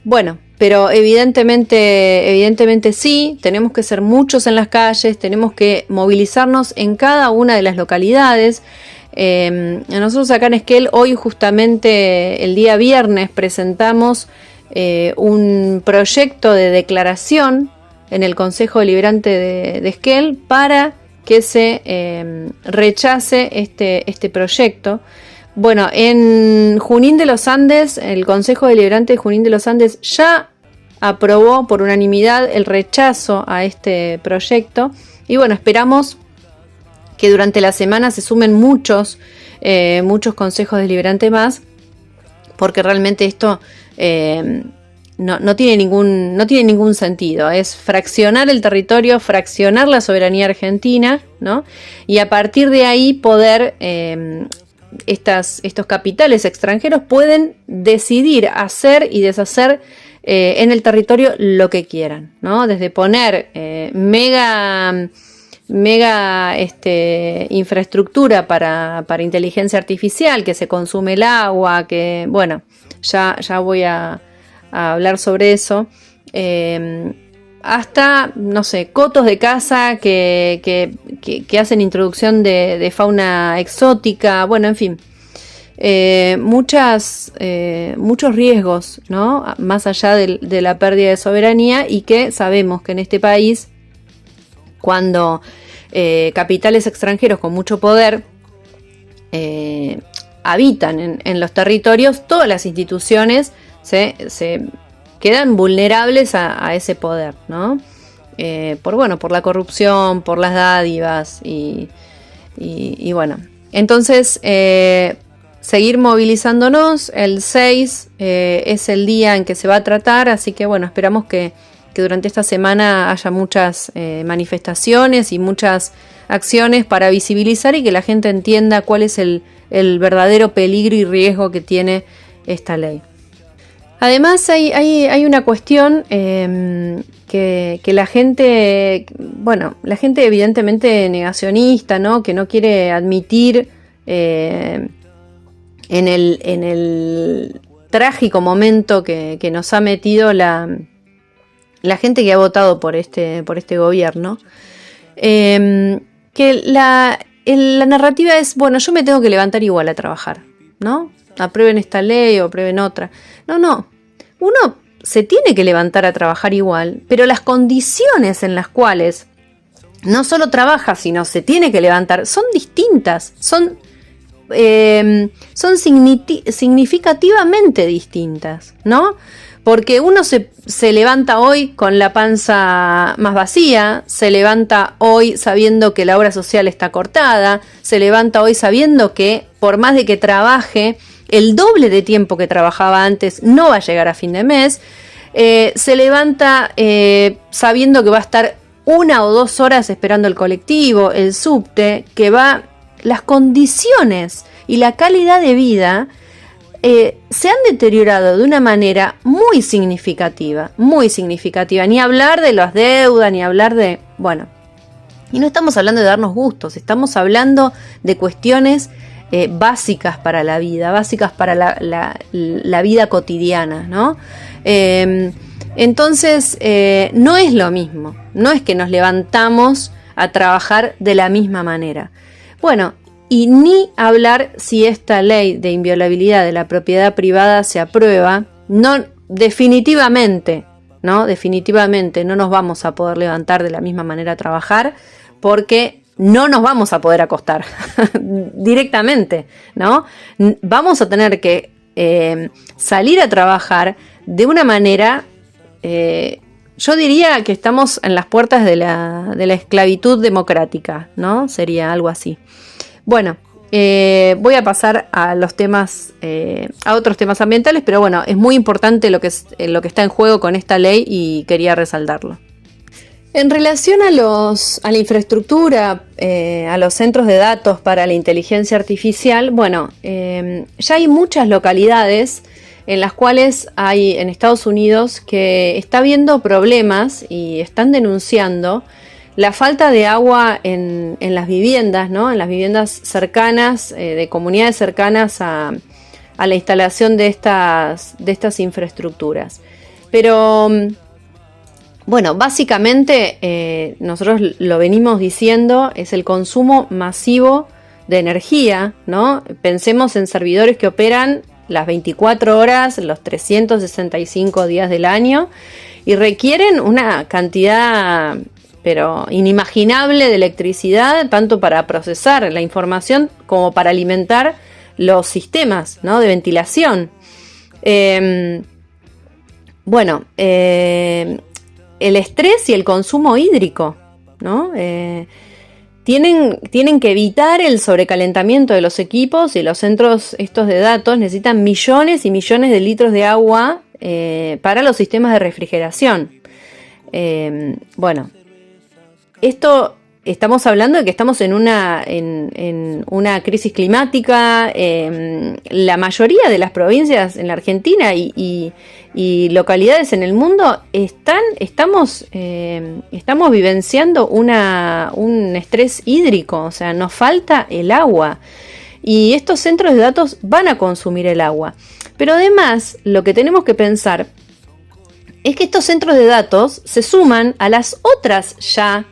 Bueno, pero evidentemente sí, tenemos que ser muchos en las calles, tenemos que movilizarnos en cada una de las localidades. Nosotros acá en Esquel, hoy justamente el día viernes presentamos un proyecto de declaración en el Consejo Deliberante de Esquel para que se rechace este proyecto. Bueno, en Junín de los Andes, el Consejo Deliberante de Junín de los Andes ya aprobó por unanimidad el rechazo a este proyecto. Y bueno, esperamos que durante la semana se sumen muchos consejos deliberantes más, porque realmente esto no tiene ningún sentido. Es fraccionar el territorio, fraccionar la soberanía argentina, ¿no? Y a partir de ahí poder... estos capitales extranjeros pueden decidir hacer y deshacer en el territorio lo que quieran, ¿no? Desde poner mega infraestructura para inteligencia artificial, que se consume el agua, que bueno, ya voy a hablar sobre eso, hasta, no sé, cotos de caza que hacen introducción de fauna exótica, bueno, en fin, muchos riesgos, ¿no? Más allá de la pérdida de soberanía, y que sabemos que en este país, cuando capitales extranjeros con mucho poder habitan en los territorios, todas las instituciones se quedan vulnerables a ese poder, ¿no? Por la corrupción, por las dádivas y bueno. Entonces, seguir movilizándonos. El 6 es el día en que se va a tratar, así que bueno, esperamos que durante esta semana haya muchas manifestaciones y muchas acciones para visibilizar y que la gente entienda cuál es el verdadero peligro y riesgo que tiene esta ley. Además hay una cuestión que la gente evidentemente negacionista, ¿no? Que no quiere admitir en el trágico momento que nos ha metido la gente que ha votado por este gobierno, que la narrativa es, bueno, yo me tengo que levantar igual a trabajar, ¿no? Aprueben esta ley o aprueben otra. No. Uno se tiene que levantar a trabajar igual, pero las condiciones en las cuales no solo trabaja, sino se tiene que levantar, son distintas, son significativamente distintas, ¿no? Porque uno se levanta hoy con la panza más vacía, se levanta hoy sabiendo que la obra social está cortada, se levanta hoy sabiendo que por más de que trabaje el doble de tiempo que trabajaba antes, no va a llegar a fin de mes, se levanta sabiendo que va a estar 1 o 2 horas esperando el colectivo, el subte, las condiciones y la calidad de vida se han deteriorado de una manera muy significativa, ni hablar de las deudas, ni hablar de, bueno, y no estamos hablando de darnos gustos, estamos hablando de cuestiones básicas para la vida, básicas para la vida cotidiana, ¿no? Entonces, no es lo mismo, no es que nos levantamos a trabajar de la misma manera. Bueno, y ni hablar si esta ley de inviolabilidad de la propiedad privada se aprueba, definitivamente no nos vamos a poder levantar de la misma manera a trabajar, porque no nos vamos a poder acostar directamente, ¿no? Vamos a tener que salir a trabajar de una manera, yo diría que estamos en las puertas de la esclavitud democrática, ¿no? Sería algo así. Bueno, voy a pasar a los temas, a otros temas ambientales, pero bueno, es muy importante lo que está en juego con esta ley y quería resaltarlo. En relación a la infraestructura, a los centros de datos para la inteligencia artificial, bueno, ya hay muchas localidades en las cuales hay en Estados Unidos que está habiendo problemas y están denunciando la falta de agua en las viviendas, ¿no? En las viviendas cercanas, de comunidades cercanas a la instalación de estas infraestructuras. Pero, bueno, básicamente nosotros lo venimos diciendo, es el consumo masivo de energía, ¿no? Pensemos en servidores que operan las 24 horas, los 365 días del año y requieren una cantidad pero inimaginable de electricidad, tanto para procesar la información como para alimentar los sistemas, ¿no? De ventilación. Bueno, el estrés y el consumo hídrico, ¿no? Tienen que evitar el sobrecalentamiento de los equipos, y los centros estos de datos necesitan millones y millones de litros de agua para los sistemas de refrigeración. Bueno, esto estamos hablando de que estamos en una crisis climática. La mayoría de las provincias en la Argentina y localidades en el mundo estamos vivenciando un estrés hídrico, o sea, nos falta el agua. Y estos centros de datos van a consumir el agua. Pero además, lo que tenemos que pensar es que estos centros de datos se suman a las otras ya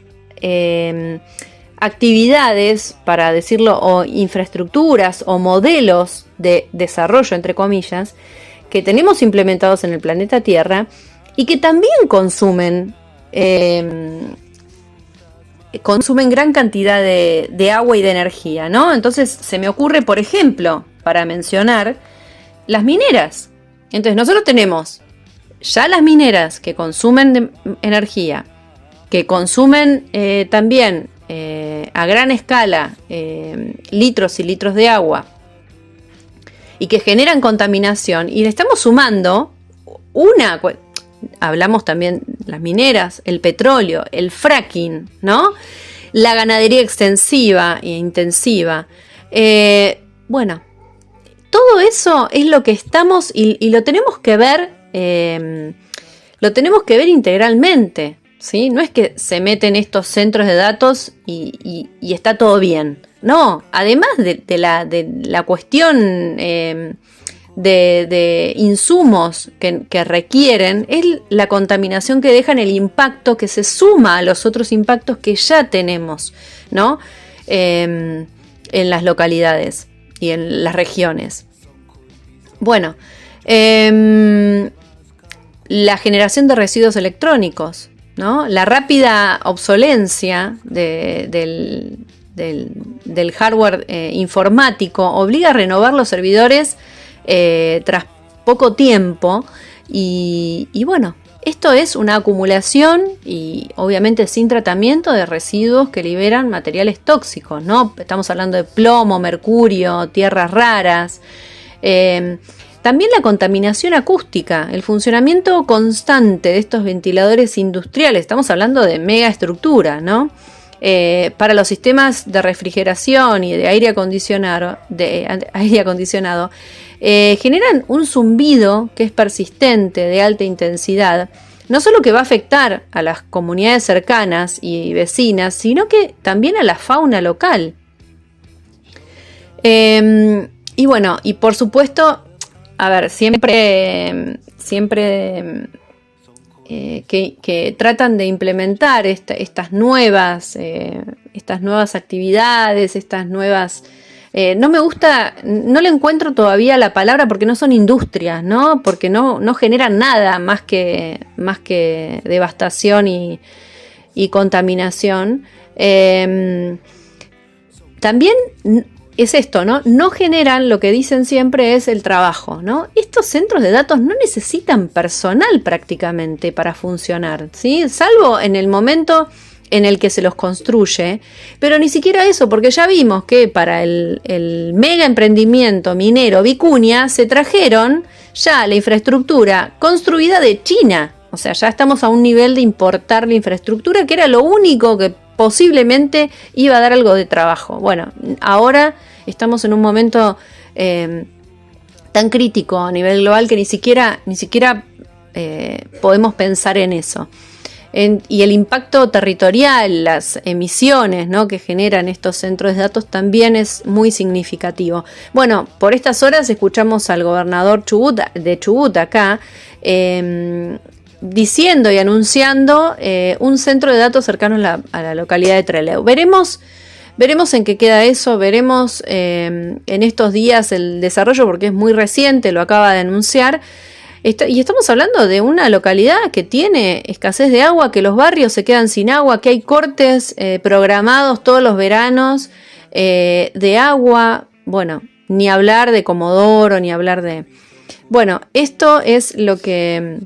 actividades, para decirlo, o infraestructuras o modelos de desarrollo, entre comillas, que tenemos implementados en el planeta Tierra y que también consumen gran cantidad de agua y de energía, ¿no? Entonces se me ocurre, por ejemplo, para mencionar, las mineras. Entonces nosotros tenemos ya las mineras que consumen energía, que consumen también a gran escala litros y litros de agua y que generan contaminación, y le estamos sumando hablamos también las mineras, el petróleo, el fracking, ¿no? La ganadería extensiva e intensiva. Bueno, todo eso es lo que estamos y lo tenemos que ver, integralmente, ¿sí? No es que se meten estos centros de datos y está todo bien. No, además de la cuestión de insumos que requieren, es la contaminación que dejan, el impacto que se suma a los otros impactos que ya tenemos, ¿no? En las localidades y en las regiones. Bueno, la generación de residuos electrónicos, ¿no? La rápida obsolencia del hardware informático obliga a renovar los servidores tras poco tiempo y bueno, esto es una acumulación y obviamente sin tratamiento de residuos que liberan materiales tóxicos, ¿no? Estamos hablando de plomo, mercurio, tierras raras. También la contaminación acústica, el funcionamiento constante de estos ventiladores industriales, estamos hablando de megaestructura, ¿no? Para los sistemas de refrigeración y de aire acondicionado, generan un zumbido que es persistente, de alta intensidad, no solo que va a afectar a las comunidades cercanas y vecinas, sino que también a la fauna local. Y bueno, y por supuesto, a ver, siempre que tratan de implementar estas nuevas actividades, estas nuevas... no me gusta, no le encuentro todavía la palabra porque no son industrias, ¿no? Porque no generan nada más que devastación y contaminación. También es esto, ¿no? No generan, lo que dicen siempre es el trabajo, ¿no? Estos centros de datos no necesitan personal prácticamente para funcionar, ¿sí? Salvo en el momento en el que se los construye, pero ni siquiera eso, porque ya vimos que para el mega emprendimiento minero Vicuña se trajeron ya la infraestructura construida de China, o sea, ya estamos a un nivel de importar la infraestructura que era lo único que posiblemente iba a dar algo de trabajo. Bueno, ahora estamos en un momento tan crítico a nivel global que ni siquiera podemos pensar en eso. Y el impacto territorial, las emisiones, ¿no?, que generan estos centros de datos también es muy significativo. Bueno, por estas horas escuchamos al gobernador de Chubut acá diciendo y anunciando un centro de datos cercano a la localidad de Trelew. Veremos en qué queda eso, veremos en estos días el desarrollo porque es muy reciente, lo acaba de anunciar. Y estamos hablando de una localidad que tiene escasez de agua, que los barrios se quedan sin agua, que hay cortes programados todos los veranos de agua. Bueno, ni hablar de Comodoro, ni hablar de... Bueno, esto es lo que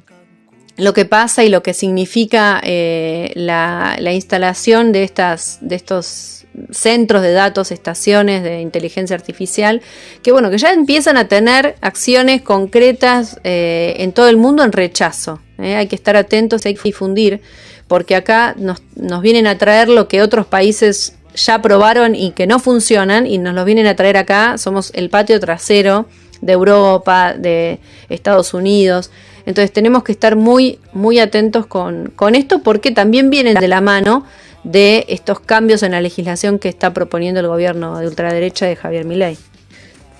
pasa y lo que significa la instalación de estos centros de datos, estaciones de inteligencia artificial, que bueno, que ya empiezan a tener acciones concretas en todo el mundo en rechazo. Hay que estar atentos, hay que difundir, porque acá nos vienen a traer lo que otros países ya probaron y que no funcionan, y nos lo vienen a traer acá. Somos el patio trasero de Europa, de Estados Unidos. Entonces tenemos que estar muy, muy atentos con esto, porque también vienen de la mano de estos cambios en la legislación que está proponiendo el gobierno de ultraderecha de Javier Milei.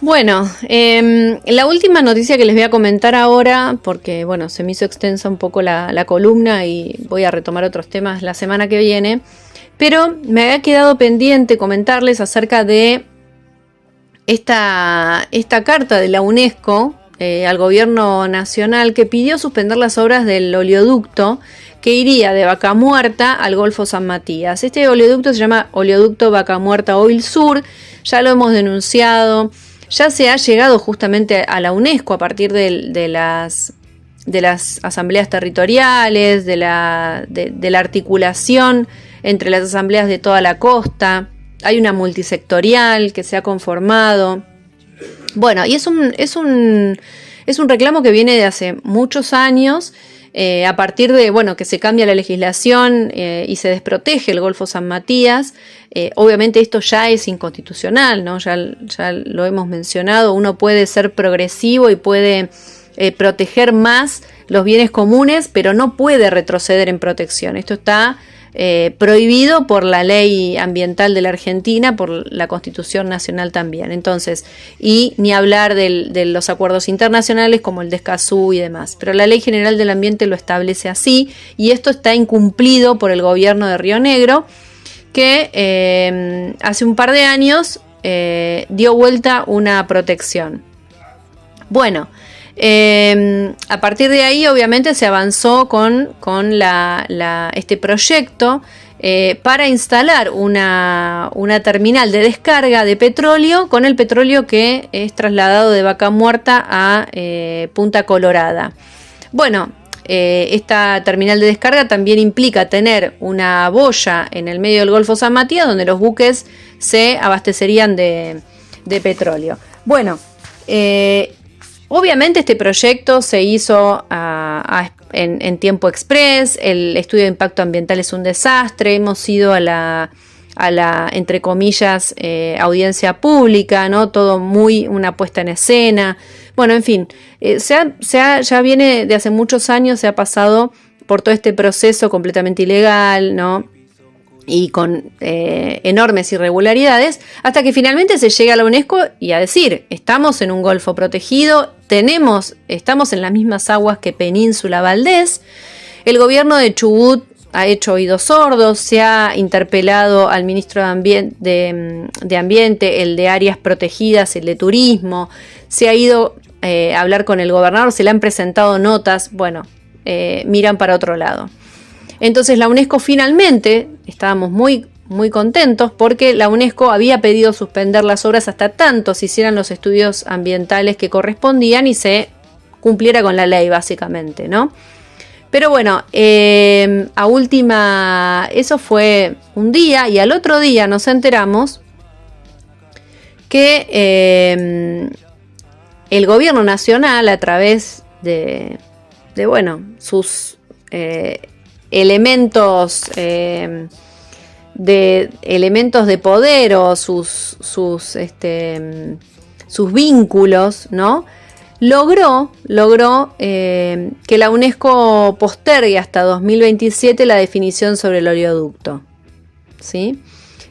Bueno, la última noticia que les voy a comentar ahora, porque bueno, se me hizo extensa un poco la columna y voy a retomar otros temas la semana que viene, pero me había quedado pendiente comentarles acerca de esta carta de la UNESCO al gobierno nacional que pidió suspender las obras del oleoducto que iría de Vaca Muerta al Golfo San Matías. Este oleoducto se llama Oleoducto Vaca Muerta Oil Sur, ya lo hemos denunciado, ya se ha llegado justamente a la UNESCO a partir de las asambleas territoriales, de la articulación entre las asambleas de toda la costa. Hay una multisectorial que se ha conformado. Bueno, y es un reclamo que viene de hace muchos años, a partir de que se cambia la legislación y se desprotege el Golfo San Matías. Obviamente esto ya es inconstitucional, ¿no? Ya lo hemos mencionado. Uno puede ser progresivo y puede proteger más los bienes comunes, pero no puede retroceder en protección. Esto está prohibido por la ley ambiental de la Argentina, por la Constitución Nacional también. Entonces, y ni hablar de los acuerdos internacionales como el de Escazú y demás. Pero la Ley General del Ambiente lo establece así, y esto está incumplido por el gobierno de Río Negro, que hace un par de años dio vuelta una protección. Bueno, a partir de ahí obviamente se avanzó con este proyecto para instalar una terminal de descarga de petróleo con el petróleo que es trasladado de Vaca Muerta a Punta Colorada. Bueno, esta terminal de descarga también implica tener una boya en el medio del Golfo San Matías donde los buques se abastecerían de petróleo. Bueno, obviamente este proyecto se hizo en tiempo express. El estudio de impacto ambiental es un desastre. Hemos ido a la entre comillas, audiencia pública, ¿no? Todo muy una puesta en escena, Bueno, en fin, ya viene de hace muchos años, se ha pasado por todo este proceso completamente ilegal, ¿no? Y con enormes irregularidades, hasta que finalmente se llega a la UNESCO y a decir, estamos en un golfo protegido, estamos en las mismas aguas que Península Valdés. El gobierno de Chubut ha hecho oídos sordos, se ha interpelado al ministro de Ambiente, el de áreas protegidas, el de turismo, se ha ido a hablar con el gobernador, se le han presentado notas, bueno, miran para otro lado. Entonces la UNESCO finalmente, estábamos muy, muy contentos porque la UNESCO había pedido suspender las obras hasta tanto se hicieran los estudios ambientales que correspondían y se cumpliera con la ley básicamente, ¿no? Pero bueno, eso fue un día y al otro día nos enteramos que el gobierno nacional a través de sus elementos de poder o sus vínculos, ¿no? Logró que la UNESCO postergue hasta 2027 la definición sobre el oleoducto, ¿sí?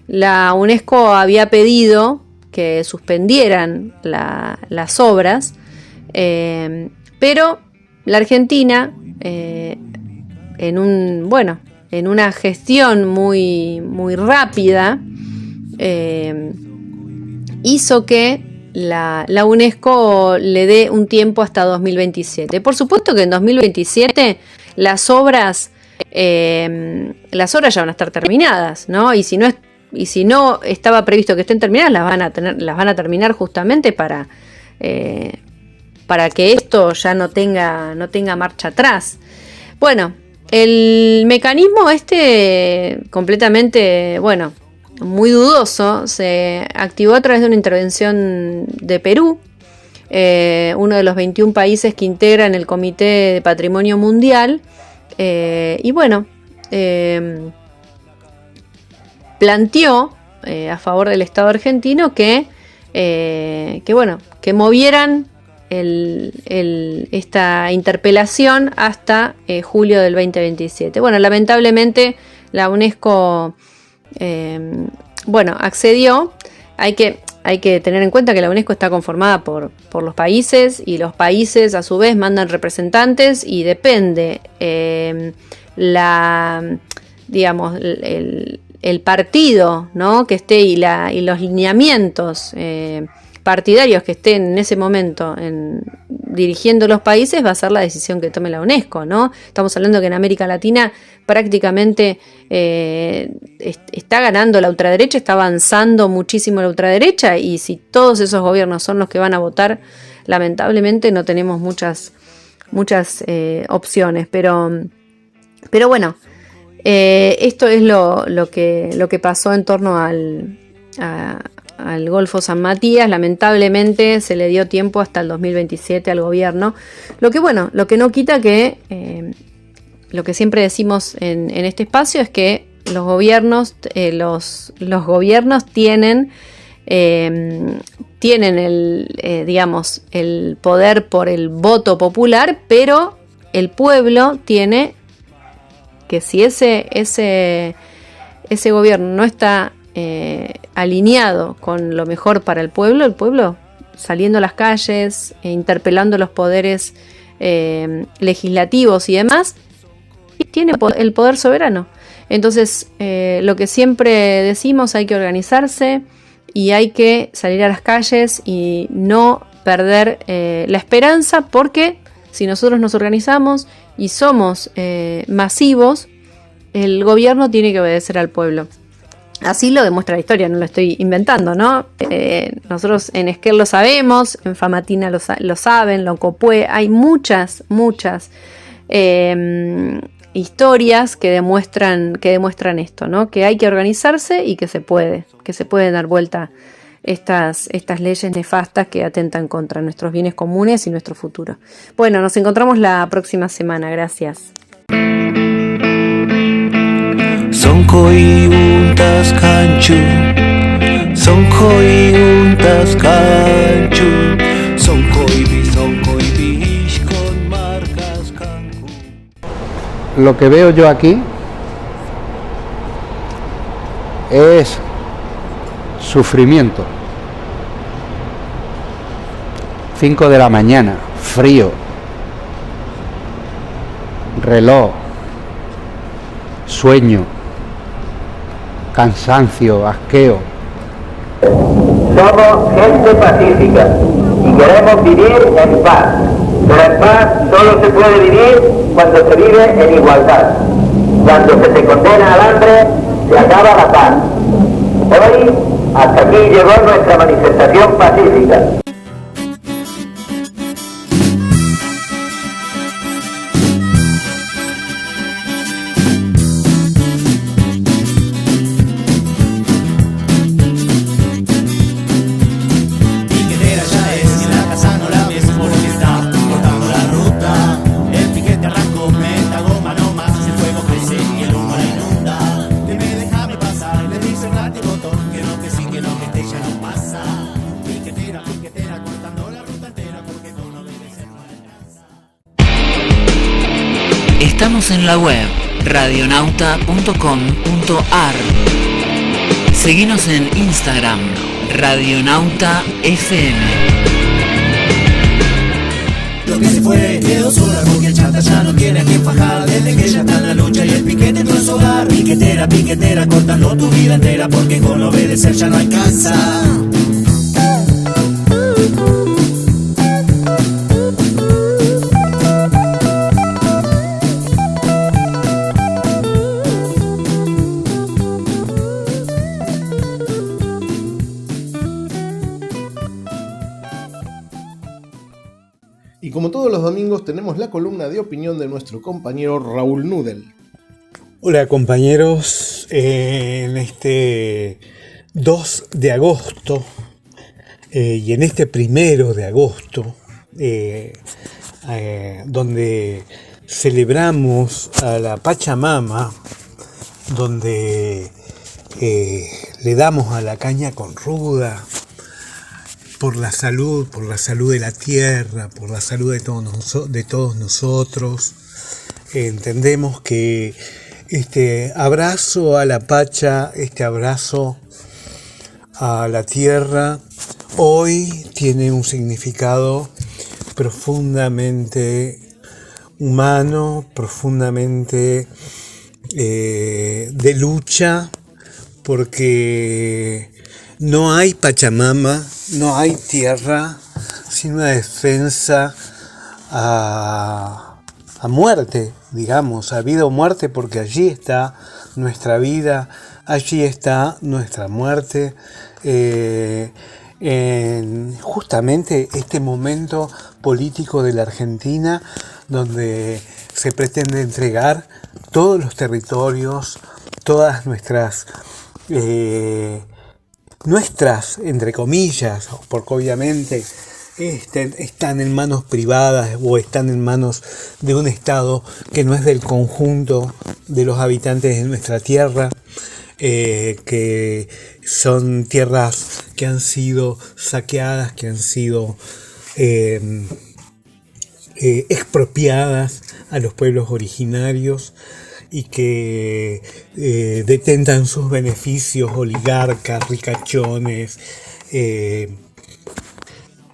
La UNESCO había pedido que suspendieran las obras, pero la Argentina, en una gestión muy, muy rápida, hizo que la UNESCO le dé un tiempo hasta 2027. Por supuesto que en 2027 las obras ya van a estar terminadas, ¿no? Y si no estaba previsto que estén terminadas, las van a terminar justamente para que esto ya no tenga marcha atrás. Bueno, el mecanismo completamente, muy dudoso, se activó a través de una intervención de Perú, uno de los 21 países que integran el Comité de Patrimonio Mundial, planteó a favor del Estado argentino que movieran esta interpelación hasta julio del 2027. Bueno, lamentablemente la UNESCO accedió. Hay que tener en cuenta que la UNESCO está conformada por los países y los países a su vez mandan representantes y depende el partido, ¿no? que esté y los lineamientos partidarios que estén en ese momento dirigiendo los países, va a ser la decisión que tome la UNESCO, ¿no? Estamos hablando que en América Latina prácticamente está ganando la ultraderecha, está avanzando muchísimo la ultraderecha, y si todos esos gobiernos son los que van a votar, lamentablemente no tenemos muchas opciones, pero bueno, esto es lo que pasó en torno al Golfo San Matías. Lamentablemente se le dio tiempo hasta el 2027 al gobierno, lo que no quita que lo que siempre decimos en este espacio es que los gobiernos tienen el poder por el voto popular, pero el pueblo tiene que, si ese gobierno no está alineado con lo mejor para el pueblo saliendo a las calles, interpelando los poderes legislativos y demás, tiene el poder soberano. Entonces, lo que siempre decimos, hay que organizarse y hay que salir a las calles y no perder la esperanza, porque si nosotros nos organizamos y somos masivos, el gobierno tiene que obedecer al pueblo. Así lo demuestra la historia, no lo estoy inventando, ¿no? Nosotros en Esquel lo sabemos, en Famatina lo saben, Loncopué, hay muchas historias que demuestran esto, ¿no? Que hay que organizarse y que se puede dar vuelta estas leyes nefastas que atentan contra nuestros bienes comunes y nuestro futuro. Bueno, nos encontramos la próxima semana. Gracias. Sonkoi untas kanchu, sonkoi untas kanchu, sonkoi bisa. lo que veo yo aquí es sufrimiento. 5 de la mañana, frío, reloj, sueño, cansancio, asqueo. Somos gente pacífica y queremos vivir en paz, pero en paz solo se puede vivir cuando se vive en igualdad. Cuando se te condena al hambre, se acaba la paz. Hoy, hasta aquí llegó nuestra manifestación pacífica. Estamos en la web radionauta.com.ar. Seguinos en Instagram, Radionauta FM. Lo que se fue quedó sola porque el chata ya no tiene a quien fajar. Desde que ya está en la lucha y el piquete no es hogar. Piquetera, piquetera, cortando tu vida entera porque con obedecer ya no alcanza. Y como todos los domingos tenemos la columna de opinión de nuestro compañero Raúl Nudel. Hola compañeros, en este 2 de agosto y en este 1 de agosto, donde celebramos a la Pachamama, donde le damos a la caña con ruda, por la salud de la tierra, por la salud de todos nosotros. Entendemos que este abrazo a la Pacha, este abrazo a la tierra, hoy tiene un significado profundamente humano, profundamente de lucha, porque no hay Pachamama, no hay tierra sin una defensa a muerte, digamos, a vida o muerte, porque allí está nuestra vida, allí está nuestra muerte. En justamente este momento político de la Argentina, donde se pretende entregar todos los territorios, todas nuestras, entre comillas, porque obviamente están en manos privadas o están en manos de un Estado que no es del conjunto de los habitantes de nuestra tierra, que son tierras que han sido saqueadas, que han sido expropiadas a los pueblos originarios y que detentan sus beneficios oligarcas, ricachones,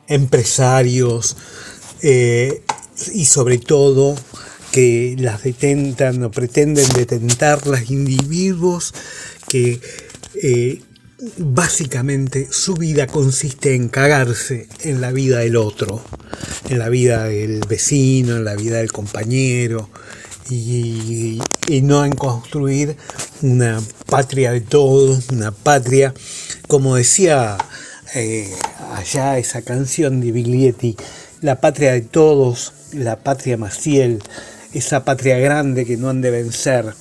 empresarios, y sobre todo que las detentan o pretenden detentarlas individuos que básicamente su vida consiste en cagarse en la vida del otro, en la vida del vecino, en la vida del compañero, y no en construir una patria de todos, una patria, como decía allá esa canción de Biglietti, la patria de todos, la patria Maciel, esa patria grande que no han de vencer.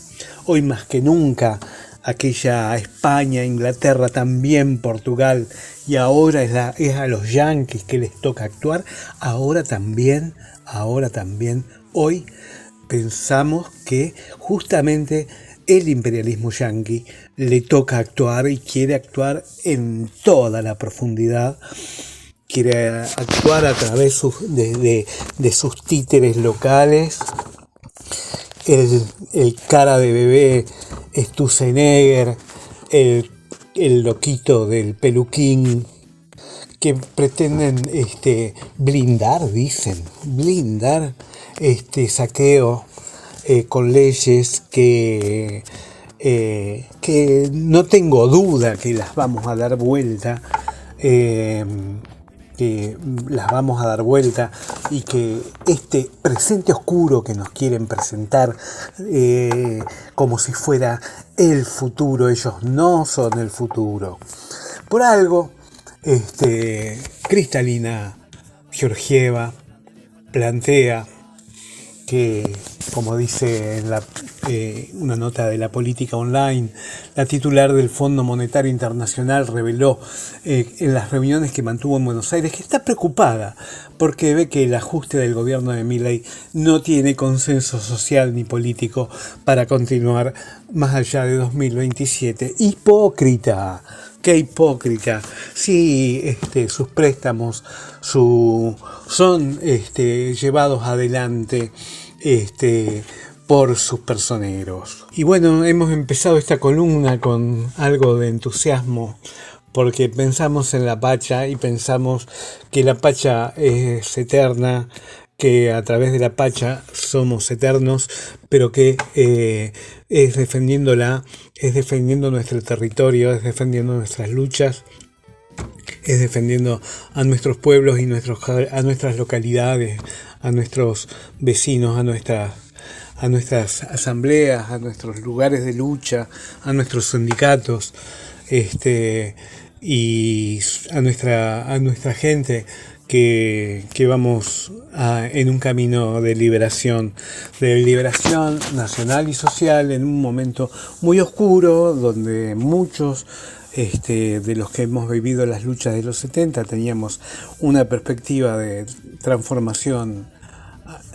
Hoy más que nunca, aquella España, Inglaterra, también Portugal, y ahora es a los yanquis que les toca actuar. Ahora también, hoy pensamos que justamente el imperialismo yanqui le toca actuar y quiere actuar en toda la profundidad, quiere actuar a través de sus títeres locales, el cara de bebé Sturzenegger, el loquito del peluquín, que pretenden blindar saqueo con leyes que no tengo duda que las vamos a dar vuelta, y que este presente oscuro que nos quieren presentar como si fuera el futuro, ellos no son el futuro. Por algo, Kristalina Georgieva plantea que, como dice en una nota de La Política Online, la titular del Fondo Monetario Internacional reveló en las reuniones que mantuvo en Buenos Aires que está preocupada porque ve que el ajuste del gobierno de Milei no tiene consenso social ni político para continuar más allá de 2027. ¡Hipócrita! ¡Qué hipócrita! Sí, sus préstamos son llevados adelante por sus personeros. Y bueno, hemos empezado esta columna con algo de entusiasmo, porque pensamos en la Pacha y pensamos que la Pacha es eterna, que a través de la Pacha somos eternos, pero que es defendiéndola, es defendiendo nuestro territorio, es defendiendo nuestras luchas, es defendiendo a nuestros pueblos y a nuestras localidades, a nuestros vecinos, a nuestras asambleas, a nuestros lugares de lucha, a nuestros sindicatos, y a nuestra gente que vamos en un camino de liberación nacional y social, en un momento muy oscuro, donde muchos de los que hemos vivido las luchas de los 70 teníamos una perspectiva de transformación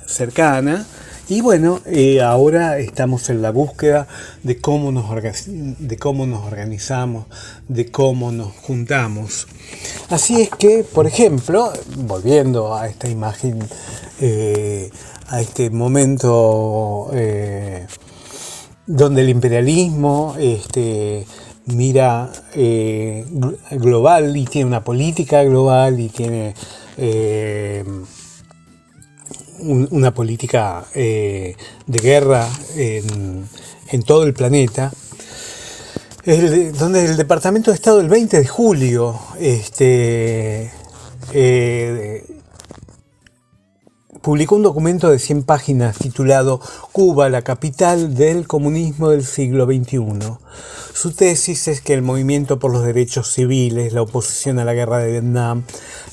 cercana. Y bueno, ahora estamos en la búsqueda de cómo nos organizamos, de cómo nos juntamos. Así es que, por ejemplo, volviendo a esta imagen, a este momento donde el imperialismo mira global y tiene una política global y tiene una política de guerra en todo el planeta, donde el Departamento de Estado el 20 de julio publicó un documento de 100 páginas titulado Cuba, la capital del comunismo del siglo XXI. Su tesis es que el movimiento por los derechos civiles, la oposición a la guerra de Vietnam,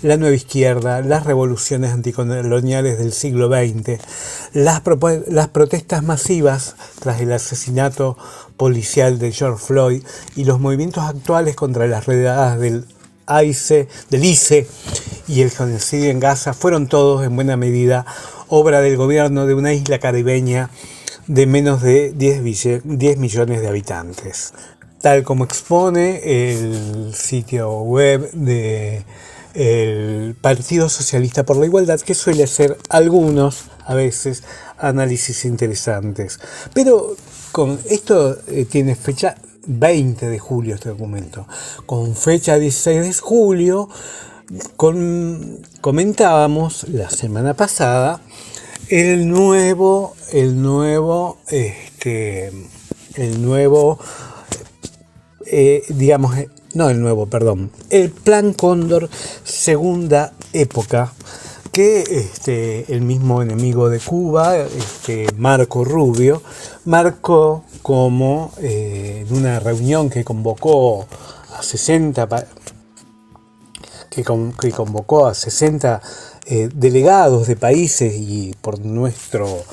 la nueva izquierda, las revoluciones anticoloniales del siglo XX, las protestas masivas tras el asesinato policial de George Floyd y los movimientos actuales contra las redadas del ICE y el genocidio en Gaza fueron todos en buena medida obra del gobierno de una isla caribeña de menos de 10 millones de habitantes, tal como expone el sitio web del Partido Socialista por la Igualdad, que suele hacer algunos, a veces, análisis interesantes. Pero con esto tiene fecha 20 de julio este documento. Con fecha 16 de julio comentábamos la semana pasada el Plan Cóndor segunda época, que el mismo enemigo de Cuba, Marco Rubio, marcó como en una reunión que convocó a 60 delegados de países, y por nuestro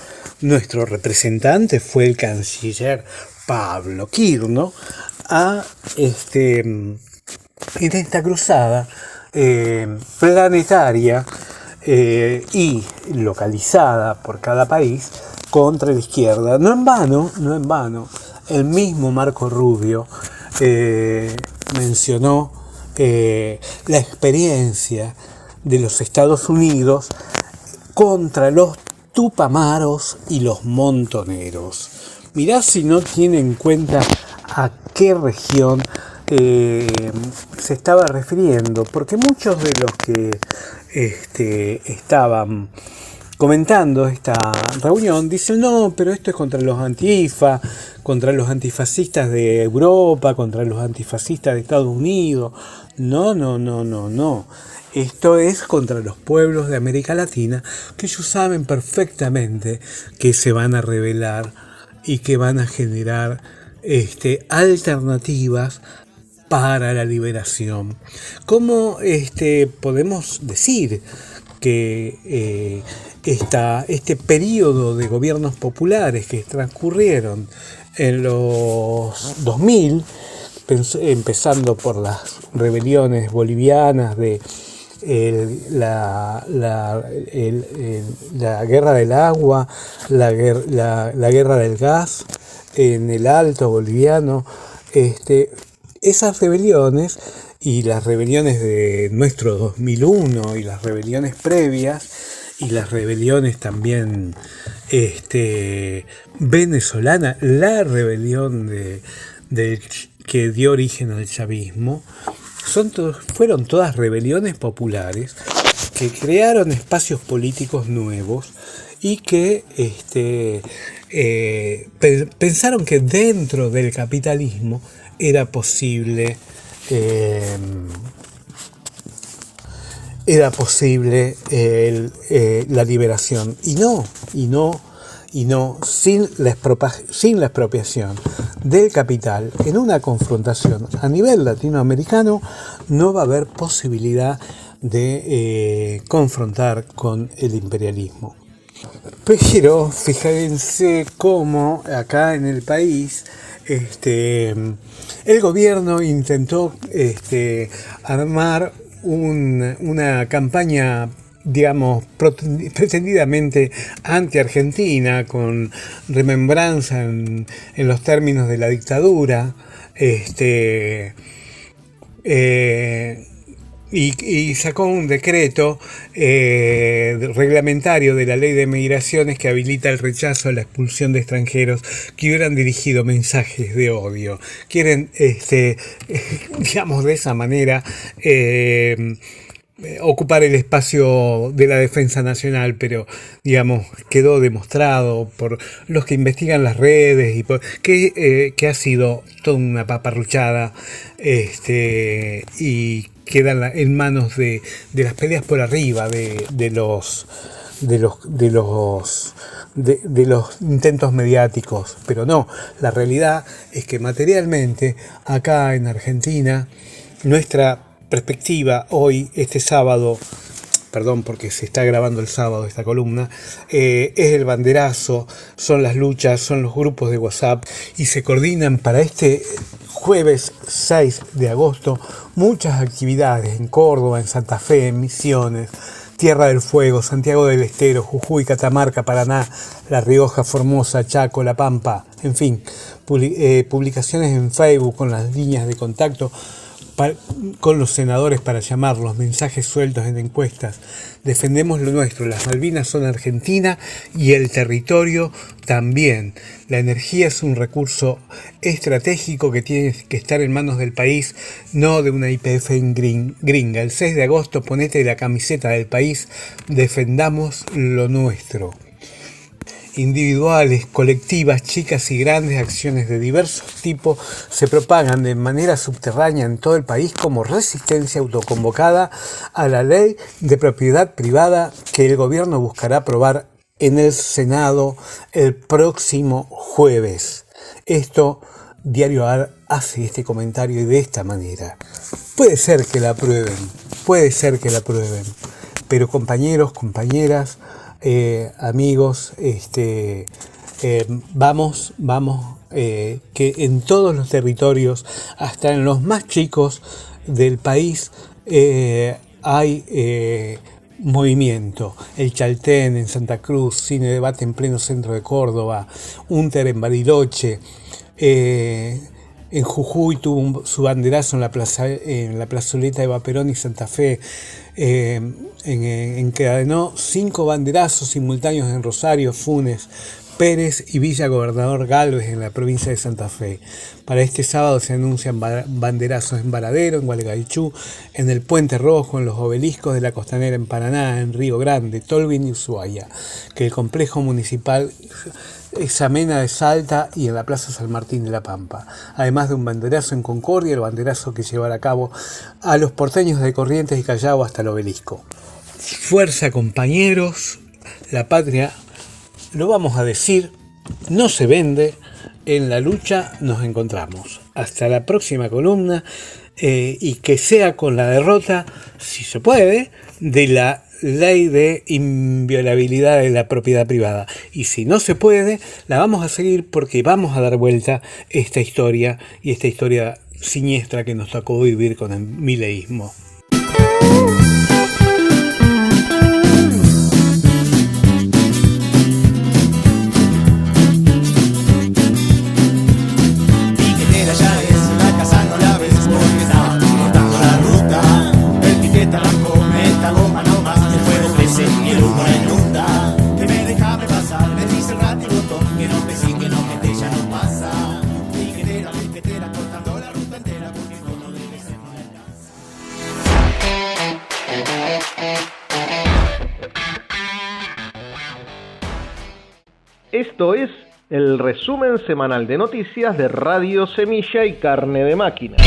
representante fue el canciller Pablo Quirno, en esta cruzada planetaria y localizada por cada país contra la izquierda. No en vano, el mismo Marco Rubio mencionó la experiencia de los Estados Unidos contra los tupamaros y los montoneros. Mirá si no tiene en cuenta a qué región se estaba refiriendo, porque muchos de los que estaban comentando esta reunión dicen no, pero esto es contra los antifa, contra los antifascistas de Europa, contra los antifascistas de Estados Unidos. No. Esto es contra los pueblos de América Latina, que ellos saben perfectamente que se van a rebelar y que van a generar alternativas para la liberación. ¿Cómo podemos decir que este periodo de gobiernos populares que transcurrieron en los 2000, empezando por las rebeliones bolivianas de la guerra del agua, la guerra del gas en el Alto boliviano, esas rebeliones y las rebeliones de nuestro 2001 y las rebeliones previas y las rebeliones también venezolana, la rebelión que dio origen al chavismo, fueron todas rebeliones populares que crearon espacios políticos nuevos y que pensaron que dentro del capitalismo era posible la liberación y no sin la expropiación del capital. En una confrontación a nivel latinoamericano no va a haber posibilidad de confrontar con el imperialismo. Pero fíjense cómo acá en el país el gobierno intentó armar una campaña, digamos, pretendidamente anti-argentina, con remembranza en los términos de la dictadura, y sacó un decreto reglamentario de la ley de migraciones que habilita el rechazo a la expulsión de extranjeros que hubieran dirigido mensajes de odio. Quieren, digamos, de esa manera ocupar el espacio de la defensa nacional, pero digamos quedó demostrado por los que investigan las redes y que ha sido toda una paparruchada y quedan en manos de las peleas por arriba de los intentos mediáticos. Pero no, la realidad es que materialmente acá en Argentina nuestra perspectiva hoy, este sábado, perdón porque se está grabando el sábado esta columna, es el banderazo, son las luchas, son los grupos de WhatsApp y se coordinan para este jueves 6 de agosto muchas actividades en Córdoba, en Santa Fe, en Misiones, Tierra del Fuego, Santiago del Estero, Jujuy, Catamarca, Paraná, La Rioja, Formosa, Chaco, La Pampa, en fin, publicaciones en Facebook con las líneas de contacto con los senadores para llamarlos, mensajes sueltos en encuestas. Defendemos lo nuestro, las Malvinas son Argentina y el territorio también. La energía es un recurso estratégico que tiene que estar en manos del país, no de una YPF gringa. El 6 de agosto ponete la camiseta del país, defendamos lo nuestro. Individuales, colectivas, chicas y grandes acciones de diversos tipos se propagan de manera subterránea en todo el país como resistencia autoconvocada a la ley de propiedad privada que el gobierno buscará aprobar en el Senado el próximo jueves. Esto, Diario AR hace este comentario y de esta manera. Puede ser que la aprueben, pero compañeros, compañeras, amigos, vamos, que en todos los territorios, hasta en los más chicos del país, hay movimiento. El Chaltén en Santa Cruz, Cine Debate en pleno centro de Córdoba, Unter en Bariloche, En Jujuy tuvo su banderazo en la plazoleta de Perón y Santa Fe. Encadenó 5 banderazos simultáneos en Rosario, Funes, Pérez y Villa Gobernador Galvez en la provincia de Santa Fe. Para este sábado se anuncian banderazos en Varadero, en Gualeguaychú, en el Puente Rojo, en los obeliscos de la Costanera en Paraná, en Río Grande, Tolwyn y Ushuaia, que el complejo municipal Examena de Salta y en la Plaza San Martín de la Pampa, además de un banderazo en Concordia, el banderazo que llevará a cabo a los porteños de Corrientes y Callao hasta el obelisco. Fuerza, compañeros, la patria, lo vamos a decir, no se vende, en la lucha nos encontramos. Hasta la próxima columna, y que sea con la derrota, si se puede, de la ley de inviolabilidad de la propiedad privada. Y si no se puede, la vamos a seguir porque vamos a dar vuelta esta historia y esta historia siniestra que nos tocó vivir con el mileísmo. Piquetera ya es, la casa no la ves porque está cortando la ruta. El piqueta cometa goma no más, el fuego crece y el humo la inunda. Que me deja pasar, me dice el ratito que no te sigue, no que te ya no pasa. Piquetera cortando la ruta entera porque no debe ser no le alcanza. Esto es el resumen semanal de noticias de Radio Semilla y Carne de Máquina.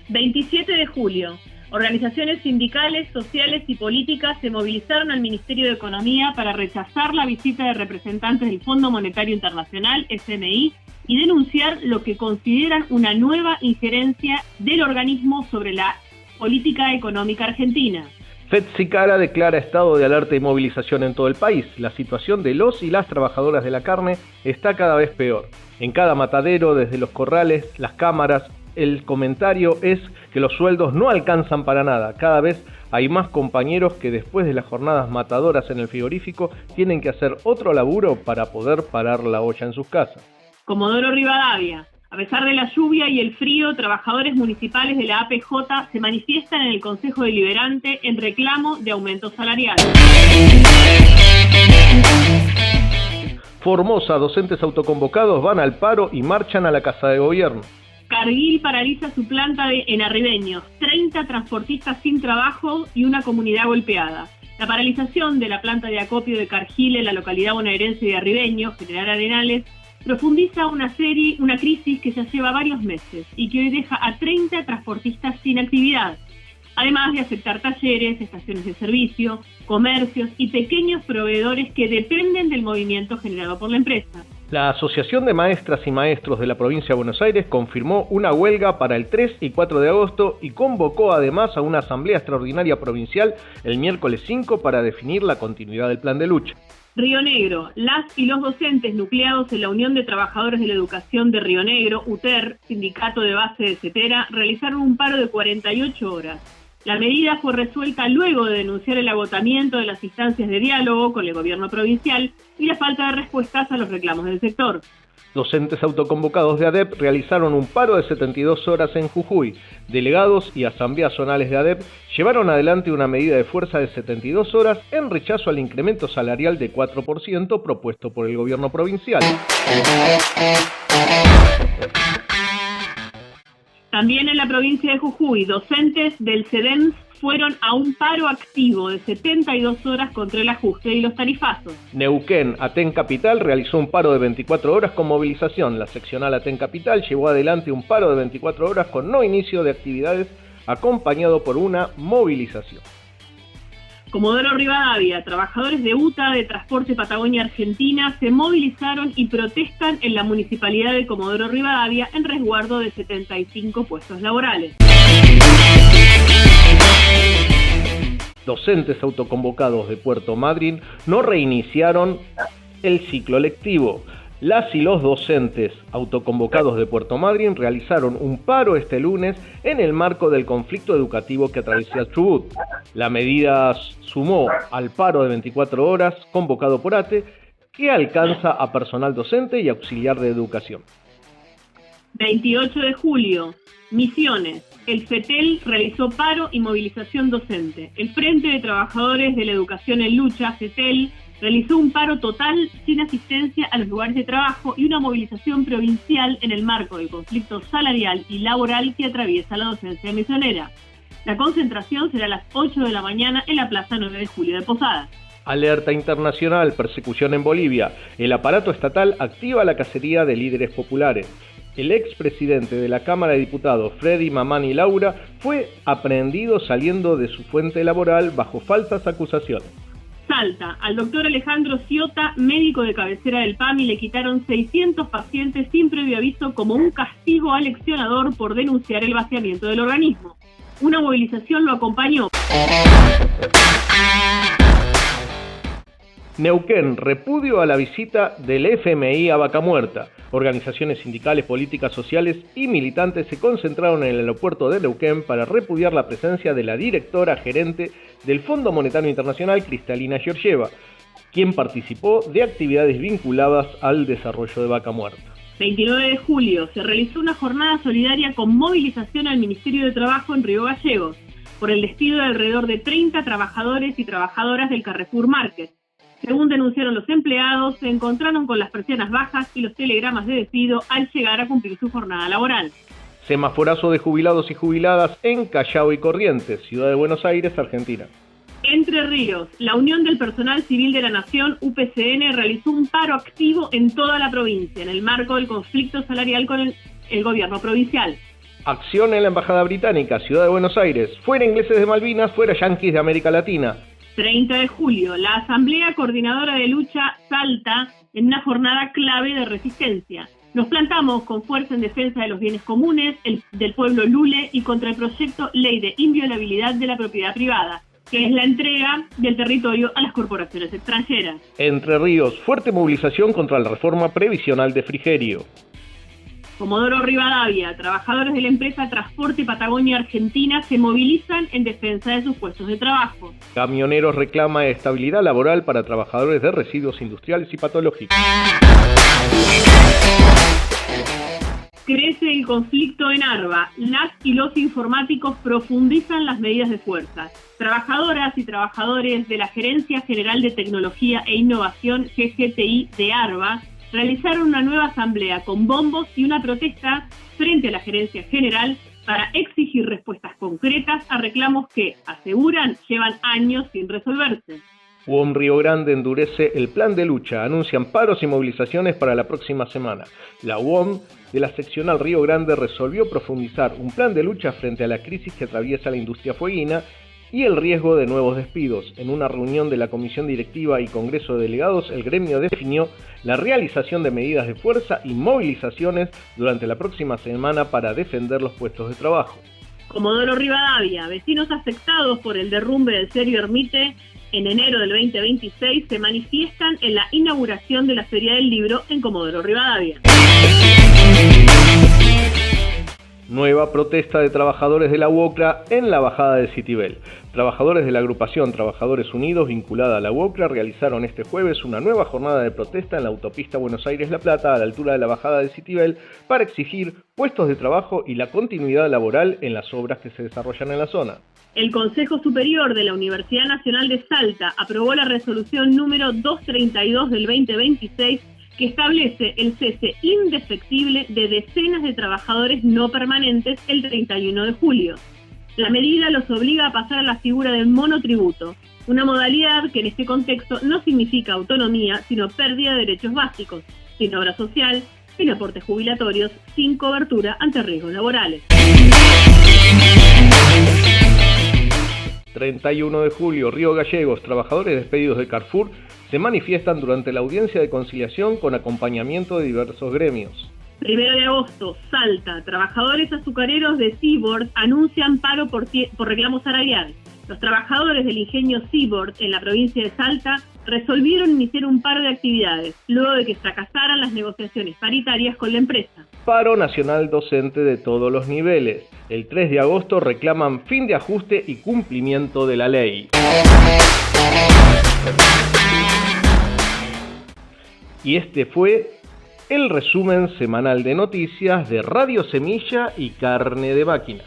27 de julio. Organizaciones sindicales, sociales y políticas se movilizaron al Ministerio de Economía para rechazar la visita de representantes del Fondo Monetario Internacional, FMI, y denunciar lo que consideran una nueva injerencia del organismo sobre la política económica argentina. FEDSICARA declara estado de alerta y movilización en todo el país. La situación de los y las trabajadoras de la carne está cada vez peor. En cada matadero, desde los corrales, las cámaras, el comentario es que los sueldos no alcanzan para nada. Cada vez hay más compañeros que después de las jornadas matadoras en el frigorífico tienen que hacer otro laburo para poder parar la olla en sus casas. Comodoro Rivadavia. A pesar de la lluvia y el frío, trabajadores municipales de la APJ se manifiestan en el Consejo Deliberante en reclamo de aumento salarial. Formosa, docentes autoconvocados van al paro y marchan a la Casa de Gobierno. Cargill paraliza su planta en Arribeños, 30 transportistas sin trabajo y una comunidad golpeada. La paralización de la planta de acopio de Cargill en la localidad bonaerense de Arribeños, General Arenales, profundiza una crisis que ya lleva varios meses y que hoy deja a 30 transportistas sin actividad, además de afectar talleres, estaciones de servicio, comercios y pequeños proveedores que dependen del movimiento generado por la empresa. La Asociación de Maestras y Maestros de la Provincia de Buenos Aires confirmó una huelga para el 3 y 4 de agosto y convocó además a una asamblea extraordinaria provincial el miércoles 5 para definir la continuidad del plan de lucha. Río Negro. Las y los docentes nucleados en la Unión de Trabajadores de la Educación de Río Negro, UTER, sindicato de base de CETERA, realizaron un paro de 48 horas. La medida fue resuelta luego de denunciar el agotamiento de las instancias de diálogo con el gobierno provincial y la falta de respuestas a los reclamos del sector. Docentes autoconvocados de ADEP realizaron un paro de 72 horas en Jujuy. Delegados y asambleas zonales de ADEP llevaron adelante una medida de fuerza de 72 horas en rechazo al incremento salarial de 4% propuesto por el gobierno provincial. También en la provincia de Jujuy, docentes del CEDEMS fueron a un paro activo de 72 horas contra el ajuste y los tarifazos. Neuquén, Aten Capital, realizó un paro de 24 horas con movilización. La seccional Aten Capital llevó adelante un paro de 24 horas con no inicio de actividades, acompañado por una movilización. Comodoro Rivadavia, trabajadores de UTA de Transporte Patagonia Argentina se movilizaron y protestan en la municipalidad de Comodoro Rivadavia en resguardo de 75 puestos laborales. Docentes autoconvocados de Puerto Madryn no reiniciaron el ciclo lectivo. Las y los docentes autoconvocados de Puerto Madryn realizaron un paro este lunes en el marco del conflicto educativo que atraviesa Chubut. La medida sumó al paro de 24 horas convocado por ATE, que alcanza a personal docente y auxiliar de educación. 28 de julio, Misiones. El FETEL realizó paro y movilización docente. El Frente de Trabajadores de la Educación en Lucha, FETEL, realizó un paro total sin asistencia a los lugares de trabajo y una movilización provincial en el marco del conflicto salarial y laboral que atraviesa la docencia misionera. La concentración será a las 8 de la mañana en la Plaza 9 de Julio de Posadas. Alerta internacional, persecución en Bolivia. El aparato estatal activa la cacería de líderes populares. El expresidente de la Cámara de Diputados, Freddy Mamani Laura, fue aprehendido saliendo de su fuente laboral bajo falsas acusaciones. Salta. Al doctor Alejandro Ciota, médico de cabecera del PAMI, le quitaron 600 pacientes sin previo aviso como un castigo aleccionador por denunciar el vaciamiento del organismo. Una movilización lo acompañó. Neuquén, repudio a la visita del FMI a Vaca Muerta. Organizaciones sindicales, políticas, sociales y militantes se concentraron en el aeropuerto de Neuquén para repudiar la presencia de la directora gerente del Fondo Monetario Internacional, Kristalina Georgieva, quien participó de actividades vinculadas al desarrollo de Vaca Muerta. 29 de julio se realizó una jornada solidaria con movilización al Ministerio de Trabajo en Río Gallegos por el despido de alrededor de 30 trabajadores y trabajadoras del Carrefour Market. Según denunciaron los empleados, se encontraron con las persianas bajas y los telegramas de despido al llegar a cumplir su jornada laboral. Semaforazo de jubilados y jubiladas en Callao y Corrientes, Ciudad de Buenos Aires, Argentina. Entre Ríos, la Unión del Personal Civil de la Nación, UPCN, realizó un paro activo en toda la provincia, en el marco del conflicto salarial con el gobierno provincial. Acción en la Embajada Británica, Ciudad de Buenos Aires. Fuera ingleses de Malvinas, fuera yanquis de América Latina. 30 de julio, la Asamblea Coordinadora de Lucha Salta en una jornada clave de resistencia. Nos plantamos con fuerza en defensa de los bienes comunes, del pueblo Lule y contra el proyecto Ley de Inviolabilidad de la Propiedad Privada, que es la entrega del territorio a las corporaciones extranjeras. Entre Ríos, fuerte movilización contra la reforma previsional de Frigerio. Comodoro Rivadavia, trabajadores de la empresa Transporte Patagonia Argentina se movilizan en defensa de sus puestos de trabajo. Camioneros reclama estabilidad laboral para trabajadores de residuos industriales y patológicos. Crece el conflicto en Arba. Las y los informáticos profundizan las medidas de fuerza. Trabajadoras y trabajadores de la Gerencia General de Tecnología e Innovación, GGTI, de Arba, realizaron una nueva asamblea con bombos y una protesta frente a la Gerencia General para exigir respuestas concretas a reclamos que, aseguran, llevan años sin resolverse. UOM Río Grande endurece el plan de lucha, anuncian paros y movilizaciones para la próxima semana. La UOM de la seccional Río Grande resolvió profundizar un plan de lucha frente a la crisis que atraviesa la industria fueguina y el riesgo de nuevos despidos. En una reunión de la Comisión Directiva y Congreso de Delegados, el gremio definió la realización de medidas de fuerza y movilizaciones durante la próxima semana para defender los puestos de trabajo. Comodoro Rivadavia, vecinos afectados por el derrumbe del Serio Ermite en enero del 2026 se manifiestan en la inauguración de la Feria del Libro en Comodoro Rivadavia. Nueva protesta de trabajadores de la UOCRA en la bajada de Citibel. Trabajadores de la agrupación Trabajadores Unidos vinculada a la UOCRA realizaron este jueves una nueva jornada de protesta en la autopista Buenos Aires-La Plata a la altura de la bajada de Citibel para exigir puestos de trabajo y la continuidad laboral en las obras que se desarrollan en la zona. El Consejo Superior de la Universidad Nacional de Salta aprobó la resolución número 232 del 2026 que establece el cese indefectible de decenas de trabajadores no permanentes el 31 de julio. La medida los obliga a pasar a la figura del monotributo, una modalidad que en este contexto no significa autonomía, sino pérdida de derechos básicos, sin obra social, sin aportes jubilatorios, sin cobertura ante riesgos laborales. 31 de julio, Río Gallegos, trabajadores despedidos de Carrefour se manifiestan durante la audiencia de conciliación con acompañamiento de diversos gremios. 1 de agosto, Salta, trabajadores azucareros de Seaboard anuncian paro por reclamo salarial. Los trabajadores del ingenio Seaboard en la provincia de Salta resolvieron iniciar un paro de actividades, luego de que fracasaran las negociaciones paritarias con la empresa. Paro nacional docente de todos los niveles. El 3 de agosto reclaman fin de ajuste y cumplimiento de la ley. Y este fue el resumen semanal de noticias de Radio Semilla y Carne de Máquina.